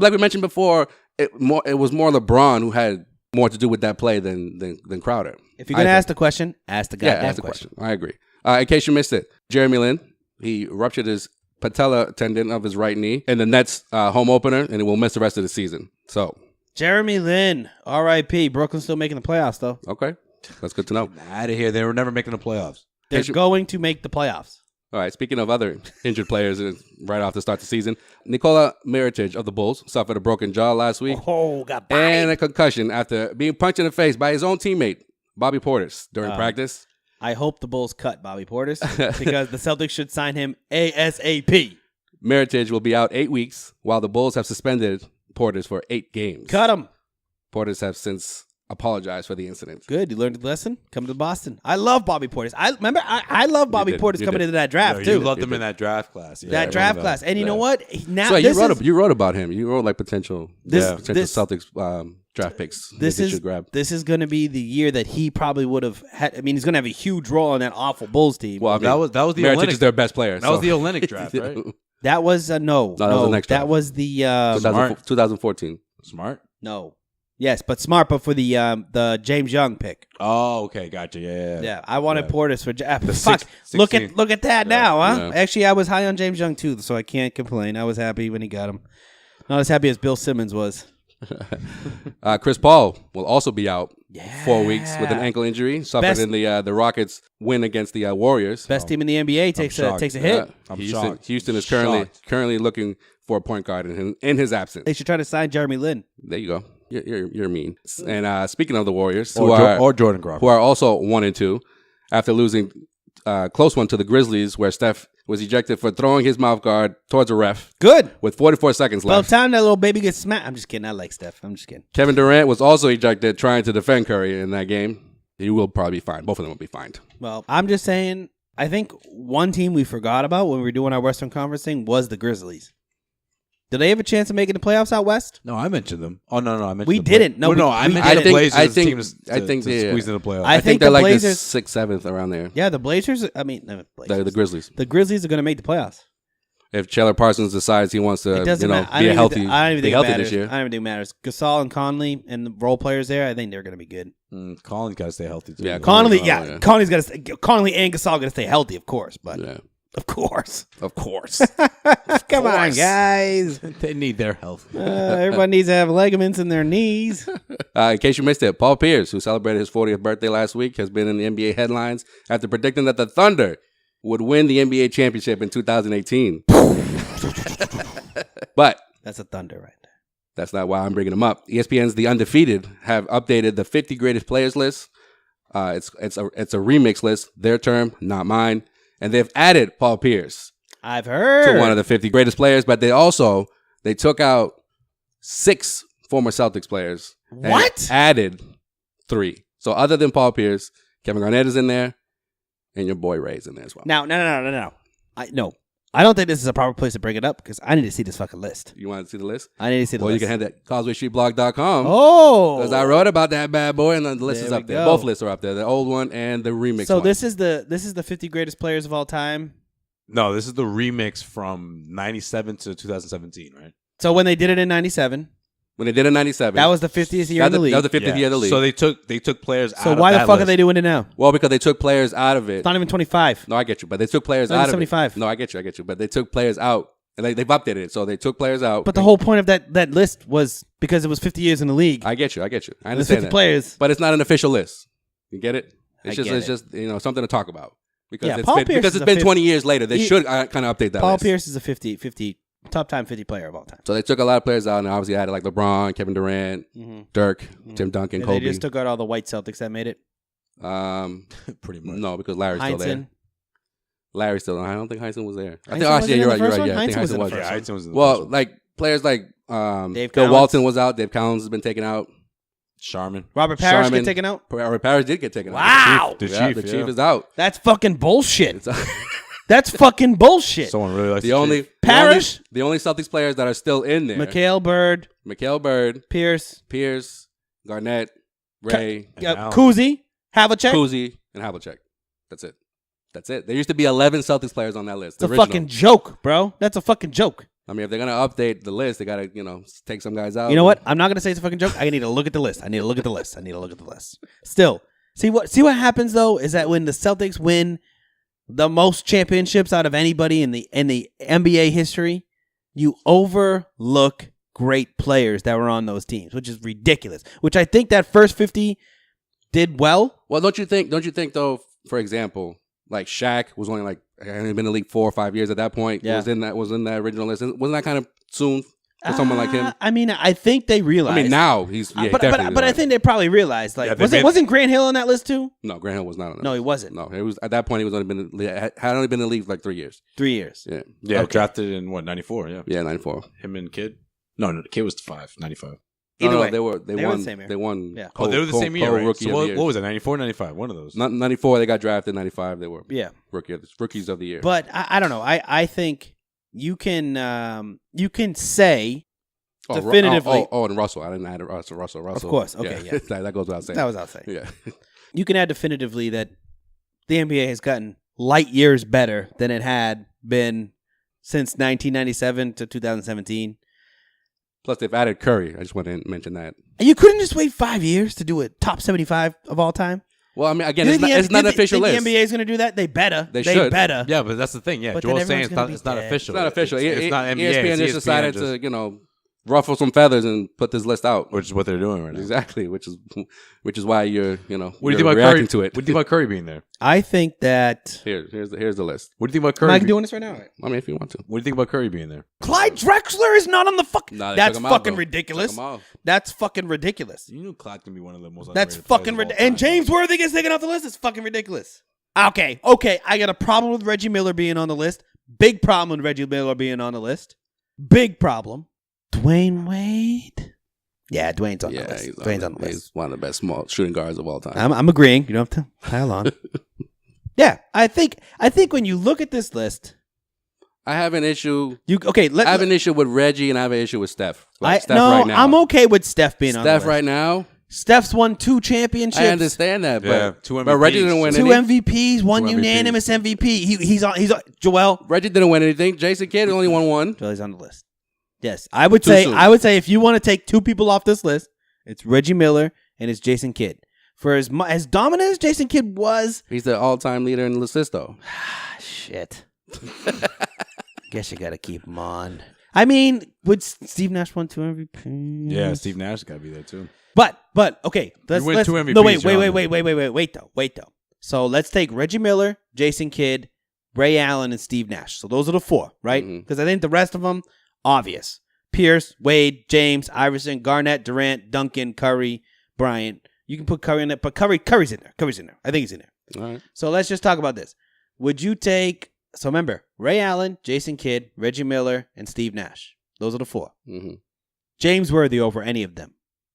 like we mentioned before, it was more LeBron who had more to do with that play than Crowder. If you're gonna ask the question, ask the goddamn question. I agree. In case you missed it, Jeremy Lin, he ruptured his patella tendon of his right knee in the Nets home opener, and he will miss the rest of the season. So Jeremy Lin, R.I.P. Brooklyn's still making the playoffs though. Okay, that's good to know. Out of here, they were never making the playoffs. They're going to make the playoffs. All right, speaking of other injured players right off to start the season, Nikola Mirotic of the Bulls suffered a broken jaw last week and a concussion after being punched in the face by his own teammate, Bobby Portis, during practice. I hope the Bulls cut Bobby Portis because the Celtics should sign him ASAP. Mirotic will be out 8 weeks, while the Bulls have suspended Portis for 8 games. Cut him. Portis have since apologized for the incident. Good. You learned the lesson. Come to Boston. I love Bobby Portis. I love Bobby Portis coming into that draft, too. You loved him in that draft class. Yeah, that draft class. And you know what? Now so you wrote about him. You wrote like potential Celtics draft picks. This is going to be the year that he probably would have had. I mean, he's going to have a huge role on that awful Bulls team. Well, I mean, that was the Mirotic Olenek. is their best player. That was the Olenek draft, right? That was no. That was the next draft. That was the 2014. Smart. No. Yes, but Smart, but for the James Young pick. Oh, okay, gotcha. Yeah. I wanted Portis for fuck. 16. Look at that now, huh? Yeah. Actually, I was high on James Young too, so I can't complain. I was happy when he got him. Not as happy as Bill Simmons was. Chris Paul will also be out 4 weeks with an ankle injury suffered in the Rockets' win against the Warriors. Best team in the NBA takes a hit. Houston is currently looking for a point guard in his absence. They should try to sign Jeremy Lin. There you go. You're mean. And speaking of the Warriors, or Jordan Crawford, who are also 1-2 after losing close one to the Grizzlies, where Steph was ejected for throwing his mouth guard towards a ref. Good. With 44 seconds left. About time that little baby gets smacked. I'm just kidding. I like Steph. I'm just kidding. Kevin Durant was also ejected trying to defend Curry in that game. He will probably be fined. Both of them will be fined. Well, I'm just saying, I think one team we forgot about when we were doing our Western Conference thing was the Grizzlies. Did they have a chance of making the playoffs out west? No, I mentioned them. Oh, no, I mentioned we didn't. No, I mentioned the Blazers. I think to squeeze in the playoffs. I think they're like Blazers, the 6th, 7th around there. Yeah, the Blazers. I mean, the Grizzlies. The Grizzlies are going to make the playoffs. If Chandler Parsons decides he wants to, be a healthy, I don't even think healthy this year. I don't even think it matters. Gasol and Conley and the role players there, I think they're going to be good. Conley's got to stay healthy too. Yeah, Conley and Gasol got to stay healthy, of course. But of course. Come on, guys. They need their health. Everybody needs to have ligaments in their knees. In case you missed it, Paul Pierce, who celebrated his 40th birthday last week, has been in the NBA headlines after predicting that the Thunder would win the NBA championship in 2018. But that's a Thunder right there. That's not why I'm bringing him up. ESPN's The Undefeated have updated the 50 greatest players list. It's a remix list, their term, not mine. And they've added Paul Pierce. I've heard. To one of the 50 greatest players, but they took out 6 former Celtics players. What? And added 3. So other than Paul Pierce, Kevin Garnett is in there, and your boy Ray's in there as well. Now, no. I don't think this is a proper place to bring it up because I need to see this fucking list. You want to see the list? I need to see the list. Well, you can head to CauseWayStreetBlog.com. Oh. Because I wrote about that bad boy, and the list is up there. Both lists are up there, the old one and the remix one. So this is the 50 greatest players of all time? No, this is the remix from 97 to 2017, right? So when they did it in 97. When they did it in 97. That was the 50th year of the league. That was the 50th year of the league. So they took players out of that. So why the fuck are they doing it now? Well, because they took players out of it. It's not even 25. No, I get you. But they took players out of 75. it. No, I get you. But they took players out. And they've updated it. So they took players out. But the whole point of that list was because it was 50 years in the league. I get you. I understand 50 players. But it's not an official list. You get it? It's just something to talk about. Because it's been 20 years later. They should kind of update that Paul list. Pierce is a 50 top time 50 player of all time. So they took a lot of players out, and obviously added like LeBron, Kevin Durant, Dirk, Tim Duncan, Kobe. They just took out all the white Celtics that made it. Pretty much. No, because Larry's still there. Larry's still. I don't think Heinsohn was there. I Heinsohn think. You're right. Yeah, I think Heinsohn was. Yeah, Heinsohn was in the well, first one. like players like Dave Bill Collins. Walton was out. Dave Collins has been taken out. Robert Parrish get taken out. Robert Parrish did get taken out. Wow, the chief is out. That's fucking bullshit. That's fucking bullshit. Someone really likes the only Celtics players that are still in there. Mikal Bird, Pierce, Garnett, Ray, Kuzi, Havlicek. and Havlicek. That's it. There used to be 11 Celtics players on that list. It's a fucking joke, bro. That's a fucking joke. I mean, if they're gonna update the list, they gotta take some guys out. You know what? I'm not gonna say it's a fucking joke. I need to look at the list. Still, see what happens though is that when the Celtics win the most championships out of anybody in the NBA history, you overlook great players that were on those teams, which is ridiculous. Which I think that first 50 did well. Well, don't you think though? For example, like Shaq was only like hadn't been in the league 4 or 5 years at that point. Yeah. Was in that original list. Wasn't that kind of soon for someone like him? I mean, I think they realized. I mean, now he's but I think they probably realized. Like, wasn't Grant Hill on that list too? No, Grant Hill was not on that. No, he wasn't. No, it was at that point. He was only been in the league for like 3 years. 3 years. Yeah. Yeah. Okay. Drafted in what 94. Yeah. Yeah, 94. Him and Kidd. No, the Kid was 95. Either way, they won the same year. They won. Yeah. They were the same year, right? Rookie so of the year. what was it? 94, 95? One of those. 94, they got drafted. 95, they were rookies of the year. But I don't know. I think you can say. definitively. And Russell. I didn't add Russell. Of course. Okay, yeah. That goes without saying. That was outside. Yeah. You can add definitively that the NBA has gotten light years better than it had been since 1997 to 2017. Plus, they've added Curry. I just want to mention that. And you couldn't just wait 5 years to do a top 75 of all time? Well, I mean, again, it's not an official list. The NBA is going to do that? They better. They should. Better. Yeah, but that's the thing. Yeah, But Joel's then saying it's not official. It's not official. It's not NBA. ESPN just decided to, ruffle some feathers and put this list out, which is what they're doing right now. Exactly, which is why you're what do you think about reacting Curry? to it. What do you think about Curry being there? I think that here's the list. What do you think about Curry? Am I doing this right now? I mean, if you want to. What do you think about Curry being there? Clyde Drexler is not on the fuck. Nah, that's fucking ridiculous. That's fucking ridiculous. You knew Clyde can be one of the most. That's fucking ridiculous. And James Worthy gets taken off the list. It's fucking ridiculous. Okay. I got a problem with Reggie Miller being on the list. Big problem with Reggie Miller being on the list. Big problem. Dwayne Wade? Yeah, Dwayne's on the list. Dwayne's on the list. He's one of the best small shooting guards of all time. I'm agreeing. You don't have to pile on. Yeah, I think when you look at this list, I have an issue. I have an issue with Reggie, and I have an issue with Steph. Right now. I'm okay with Steph being on the list. Steph right now. Steph's won 2 championships. I understand that, but 2 MVPs. But Reggie didn't win 2 MVPs, 1 unanimous MVP. He's on. Joel. Reggie didn't win anything. Jayson Kidd only won 1. Joel's on the list. Yes, I would say if you want to take 2 people off this list, it's Reggie Miller and it's Jayson Kidd. For as dominant as Jayson Kidd was, he's the all-time leader in assists, though. Shit. Guess you got to keep him on. I mean, would Steve Nash won 2 MVPs? Yeah, Steve Nash got to be there too. But okay, let's 2 MVPs. No, wait though. So let's take Reggie Miller, Jayson Kidd, Ray Allen, and Steve Nash. So those are the 4, right? Because I think the rest of them. Obvious. Pierce, Wade, James, Iverson, Garnett, Durant, Duncan, Curry, Bryant. You can put Curry in there, but Curry's in there. I think he's in there. All right. So let's just talk about this. Would you take... So remember, Ray Allen, Jayson Kidd, Reggie Miller, and Steve Nash. Those are the 4. Mm-hmm. James Worthy over any of them.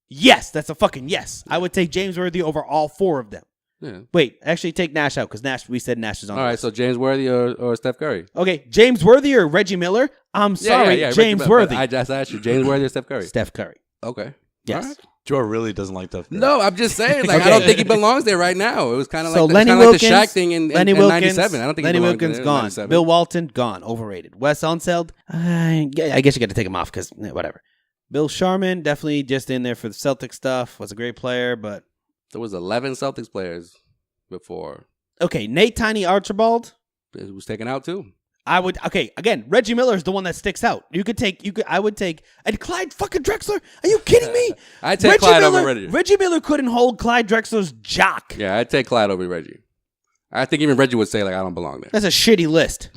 Yes, that's a fucking yes. I would take James Worthy over all 4 of them. Yeah. Wait, actually take Nash out because we said Nash is on. All right, so James Worthy or Steph Curry. Okay, James Worthy or Reggie Miller? I'm sorry, James Worthy. I just asked you, James Worthy or Steph Curry? Steph Curry. Okay. Yes. Right. Joe really doesn't like Steph Curry. No, I'm just saying. I don't think he belongs there right now. It was kind of like, Lenny Wilkins, like the Shaq thing in 97. I don't think Lenny he Wilkins gone. Bill Walton gone. Overrated. Wes Unseld. I guess you got to take him off because whatever. Bill Sharman definitely just in there for the Celtics stuff. Was a great player, but there was 11 Celtics players before. Okay, Nate Tiny Archibald. It was taken out too. Again, Reggie Miller is the one that sticks out. I would take, and Clyde fucking Drexler? Are you kidding me? I'd take Clyde over Reggie. Reggie Miller couldn't hold Clyde Drexler's jock. Yeah, I'd take Clyde over Reggie. I think even Reggie would say, I don't belong there. That's a shitty list.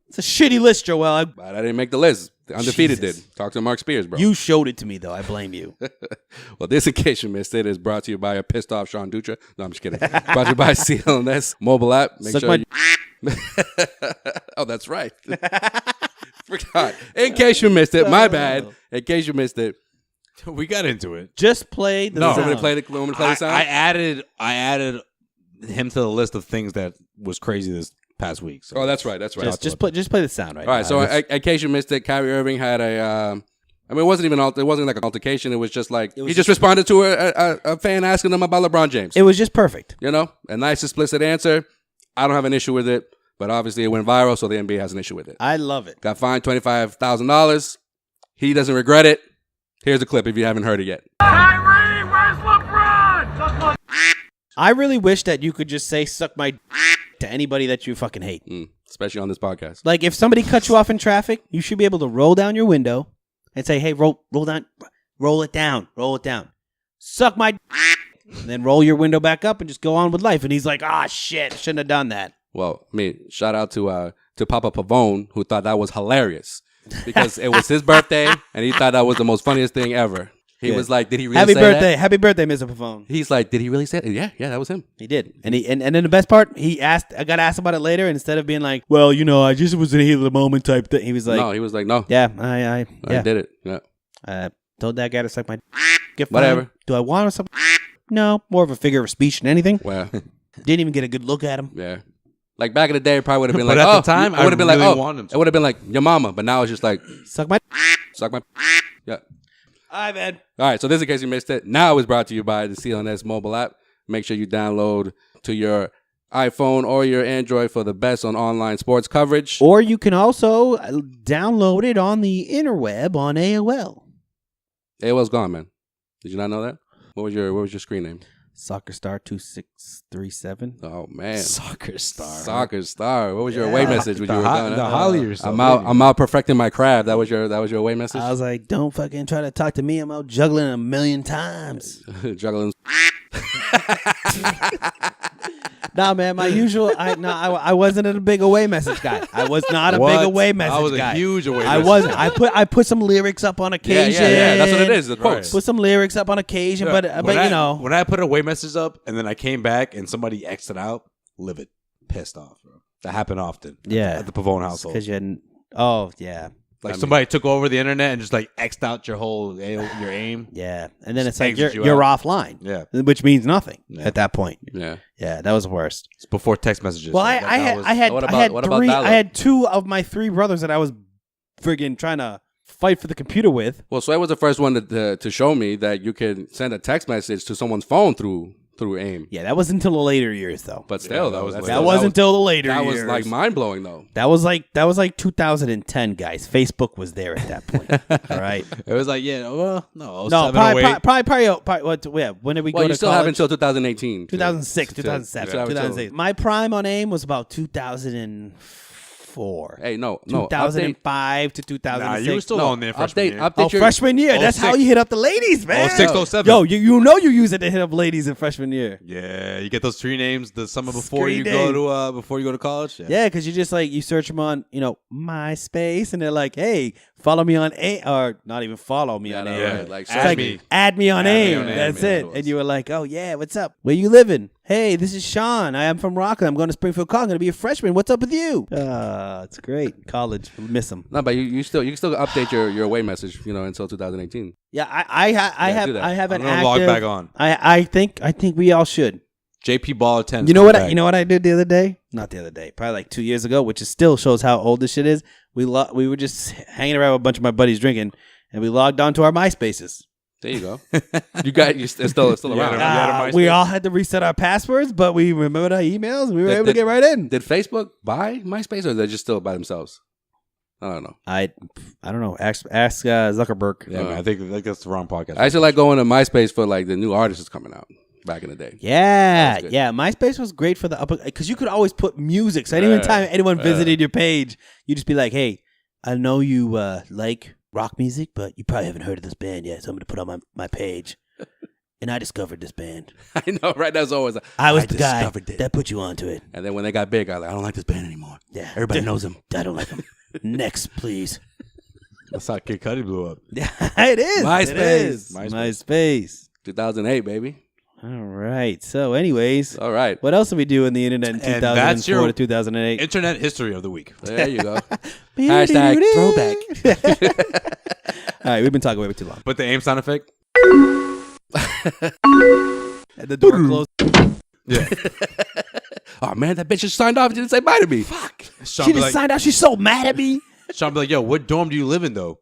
It's a shitty list, Joel. But I didn't make the list. The Undefeated did. Talk to Mark Spears, bro. You showed it to me, though. I blame you. Well, this, in case you missed it, is brought to you by a pissed off Sean Dutra. No, I'm just kidding. Brought to you by CLNS mobile app. Make sure Oh, that's right. Forgot. In case you missed it, my bad. In case you missed it, we got into it. Just play the sound. Want me to play the sound? I added him to the list of things that was crazy this past week. So that's right. Just play the sound right now. All right. So in case you missed it, Kyrie Irving had a. I mean, it wasn't like an altercation. It was just like he just responded to a fan asking him about LeBron James. It was just perfect. A nice explicit answer. I don't have an issue with it, but obviously it went viral, so the NBA has an issue with it. I love it. Got fined $25,000. He doesn't regret it. Here's a clip if you haven't heard it yet. Kyrie, where's LeBron? I really wish that you could just say "suck my" to anybody that you fucking hate, especially on this podcast. Like if somebody cuts you off in traffic, you should be able to roll down your window and say, "Hey, roll it down, suck my," and then roll your window back up and just go on with life. And he's like, "Ah, shit, shouldn't have done that." Well, shout out to Papa Pavone, who thought that was hilarious because it was his birthday and he thought that was the most funniest thing ever. He was like, "Did he really say that?" Happy birthday, Mr. Pavone. He's like, "Did he really say that?" Yeah, that was him. He did. And then the best part, I got asked about it later, and instead of being like, "Well, I just was in the heat of the moment" type thing, he was like, "No. Yeah, I did it. Yeah. Told that guy to suck my whatever. Do I want to suck? No, more of a figure of speech than anything. Well, didn't even get a good look at him. Yeah. Like back in the day, it probably would have been but like, at the time, it would have been really like, want him to. It would have been like your mama, but now it's just like, suck my. Yeah. All right, man. All right, so this, in case you missed it, now is brought to you by the CLNS mobile app. Make sure you download to your iPhone or your Android for the best on online sports coverage. Or you can also download it on the interweb on AOL. AOL's gone, man. Did you not know that? What was your screen name? Soccer Star 2637. Oh man, Soccer Star. Soccer Star. What was your away message when you were done? The Holly or something. I'm out perfecting my craft. That was your away message. I was like, don't fucking try to talk to me. I'm out juggling a million times. Juggling. Nah, man, my usual. I wasn't a big away message guy. I was not a big away message guy. I was a huge away message I wasn't. I put some lyrics up on occasion. Yeah. That's what it is. Right. Put some lyrics up on occasion, but you know, when I put away message up and then I came back and somebody X'd it out, livid, pissed off, bro. That happened often. Yeah, at the Pavone household. Because you hadn't. Oh yeah. Like somebody took over the internet and just like X'd out your aim. Yeah, and then it's like Exit you're you offline. Yeah, which means nothing at that point. Yeah, that was the worst. It's before text messages. Well, I had 2 of my 3 brothers that I was friggin' trying to fight for the computer with. Well, Sway was the first one to show me that you can send a text message to someone's phone through AIM. Yeah, that wasn't until the later years though. But still, that wasn't until the later years. That was like mind blowing though. That was like 2010, guys. Facebook was there at that point. All right, it was like no, probably. When did we go to you still college? have until 2018, 2006, 2007, 2008. My prime on AIM was about 2004. Hey, no, 2005 to 2006. Nah, you were still on there freshman year. Freshman year. That's how you hit up the ladies, man. 06, 07. Yo, you know you use it to hit up ladies in freshman year. Yeah, you get those 3 names the summer before you go to college. Yeah, because you just you search them on MySpace, and they're like, hey, follow me on AIM, or not even follow me on AIM. Add me on AIM. That's it. And you were like, oh yeah, what's up? Where you living? Hey, this is Sean. I am from Rockland. I'm going to Springfield College. I'm going to be a freshman. What's up with you? It's great. College. Miss them. No, but you can still update your away message, until 2018. Yeah, I have an active. Log back on. I think we all should. JP Ball 10. You know what I did the other day? Not the other day. Probably like 2 years ago, which still shows how old this shit is. We were just hanging around with a bunch of my buddies drinking, and we logged on to our MySpaces. There you go. It's still around. We all had to reset our passwords, but we remembered our emails, and we were able to get right in. Did Facebook buy MySpace, or are they just still by themselves? I don't know. I don't know. Ask Zuckerberg. Yeah, man, I think that's the wrong podcast. I used to like going to MySpace for like the new artists coming out back in the day. Yeah. MySpace was great for the upper, because you could always put music. So anytime anyone visited your page, you just be like, hey, I know you like rock music, but you probably haven't heard of this band yet, so I'm going to put on my page. And I discovered this band. I know, right? That's always I was the guy that put you onto it. And then when they got big, I was like, I don't like this band anymore. Yeah. Everybody knows them. I don't like them. Next, please. That's how Kid Cudi blew up. Yeah, it is. MySpace. 2008, baby. All right. So, anyways. All right. What else did we do in the internet in 2004 to 2008? Internet history of the week. There you go. Hashtag throwback. All right. We've been talking way too long. Put the AIM sound effect. And the door closed. Yeah. Oh, man, that bitch just signed off and didn't say bye to me. Fuck. She just signed off. She's so mad at me. Sean be like, yo, what dorm do you live in, though?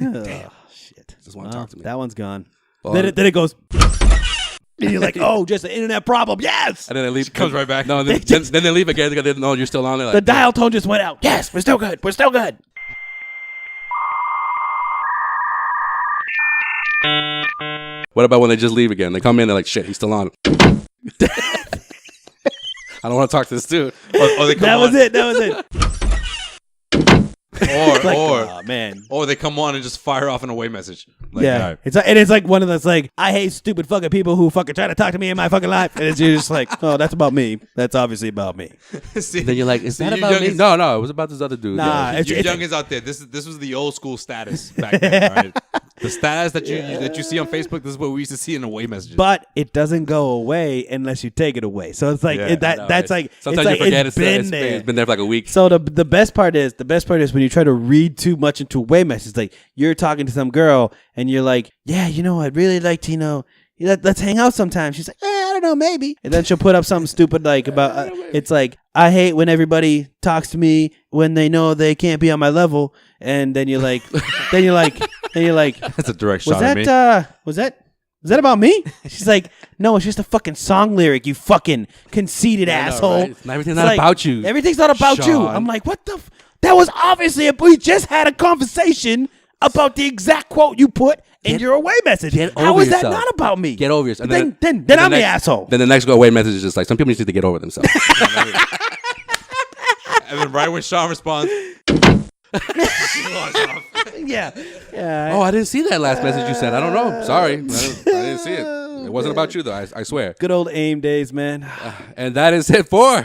Oh, shit. Just want to talk to me. That one's gone. Then it goes. And you're like, oh, just an internet problem. Yes. And then they leave. She comes right back. No, then they leave again because they know you're still on there. Like, the dial tone just went out. Yes, we're still good. We're still good. What about when they just leave again? They come in, they're like, shit, he's still on. I don't want to talk to this dude. Or they come That was it. Or they come on and just fire off an away message. Like, yeah, right. It's like one of those like, I hate stupid fucking people who fucking try to talk to me in my fucking life, and you're just like, oh, that's about me. That's obviously about me. See, then you're like, is that about me? No, it was about this other dude. Nah, you youngins out there. This was the old school status back then. Right? The status that you see on Facebook, this is what we used to see in away messages. But it doesn't go away unless you take it away. So it's like that's like sometimes it's you forget it's been there. It's been there for like a week. So the best part is when you try to read too much into away messages. Like you're talking to some girl and you're like, yeah, I'd really like to let's hang out sometime. She's like, I don't know, maybe. And then she'll put up something stupid like about it's like, I hate when everybody talks to me when they know they can't be on my level, and then you're like, That's a direct shot at me. Was that about me? She's like, no, it's just a fucking song lyric, you fucking conceited asshole. Right? Everything's not about you. Everything's not about Sean. you. I'm like, what the? That was obviously we just had a conversation about the exact quote you put in your away message. How is that not about me? Get over yourself. Then I'm the asshole. Then the next go away message is just like, some people need to get over themselves. And then right when Sean responds, yeah. Oh, I didn't see that last message you sent. I don't know. Sorry. I didn't see it. It wasn't about you, though. I swear. Good old AIM days, man. And that is it for...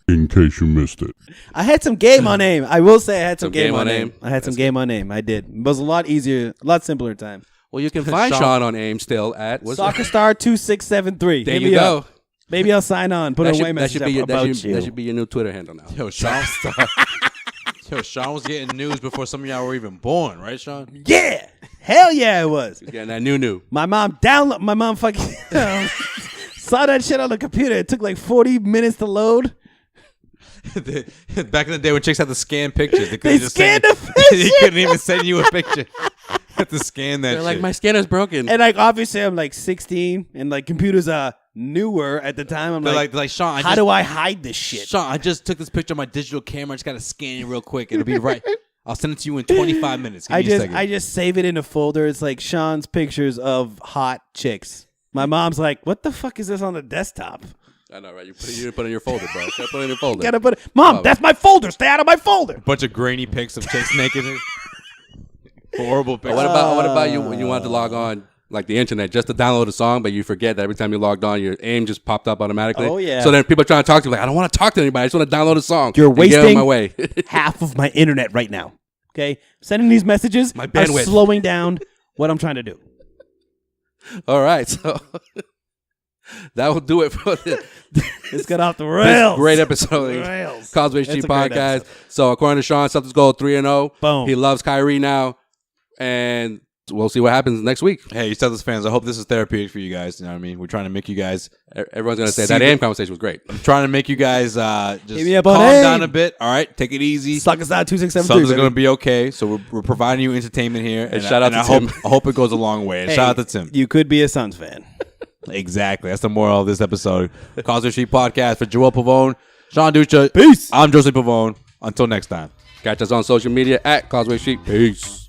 In case you missed it. I had some game on AIM. I will say I had some game on AIM. I had some game on AIM. I did. It was a lot easier, a lot simpler time. Well, you can find Sean on AIM still at... SoccerStar2673. There you go. Up. Maybe I'll sign on. Put an away message about you. That should be your new Twitter handle now. Yo, Sean was getting news before some of y'all were even born, right, Sean? Yeah. Hell yeah, it was. He's getting that new. My mom fucking saw that shit on the computer. It took like 40 minutes to load. Back in the day when chicks had to scan pictures, they scanned the picture. They couldn't even send you a picture. Had to scan that. They're shit. like, my scanner's broken. And like, obviously, I'm like 16, and like computers are newer at the time. I'm like Sean, how do I hide this shit? Sean, I just took this picture on my digital camera. I just gotta scan it real quick. It'll be right. I'll send it to you in 25 minutes. I just save it in a folder. It's like Sean's pictures of hot chicks. My mom's like, what the fuck is this on the desktop? I know, right? You put it in your folder, bro. You gotta put it in your folder. Gotta put it. Mom, that's my folder. Stay out of my folder. Bunch of grainy pics of chicks naked. Horrible pictures. What about you when you wanted to log on, like the internet, just to download a song, but you forget that every time you logged on, your AIM just popped up automatically? Oh, yeah. So then people are trying to talk to you like, I don't want to talk to anybody. I just want to download a song. You're wasting my way. half of my internet right now. Okay? Sending these messages My are bandwidth. slowing down what I'm trying to do. All right, so that will do it for It's got off the rails. Great episode of Causeway Street Podcast. So according to Sean, Celtics go 3-0. Boom. He loves Kyrie now, and we'll see what happens next week. Hey, you Celtics fans, I hope this is therapeutic for you guys. You know what I mean? We're trying to make you guys... Everyone's going to say that AIM conversation was great. I'm trying to make you guys just me up calm on down AIM. a bit. All right? Take it easy. SoccerStar2673. Something's going to be okay. So we're providing you entertainment here. And shout out to Tim. I hope it goes a long way. And Hey, shout out to Tim. You could be a Suns fan. Exactly. That's the moral of this episode. Causeway Street Podcast for Joel Pavone, Sean Ducha. Peace. I'm Joseph Pavone. Until next time. Catch us on social media at Causeway Street. Peace.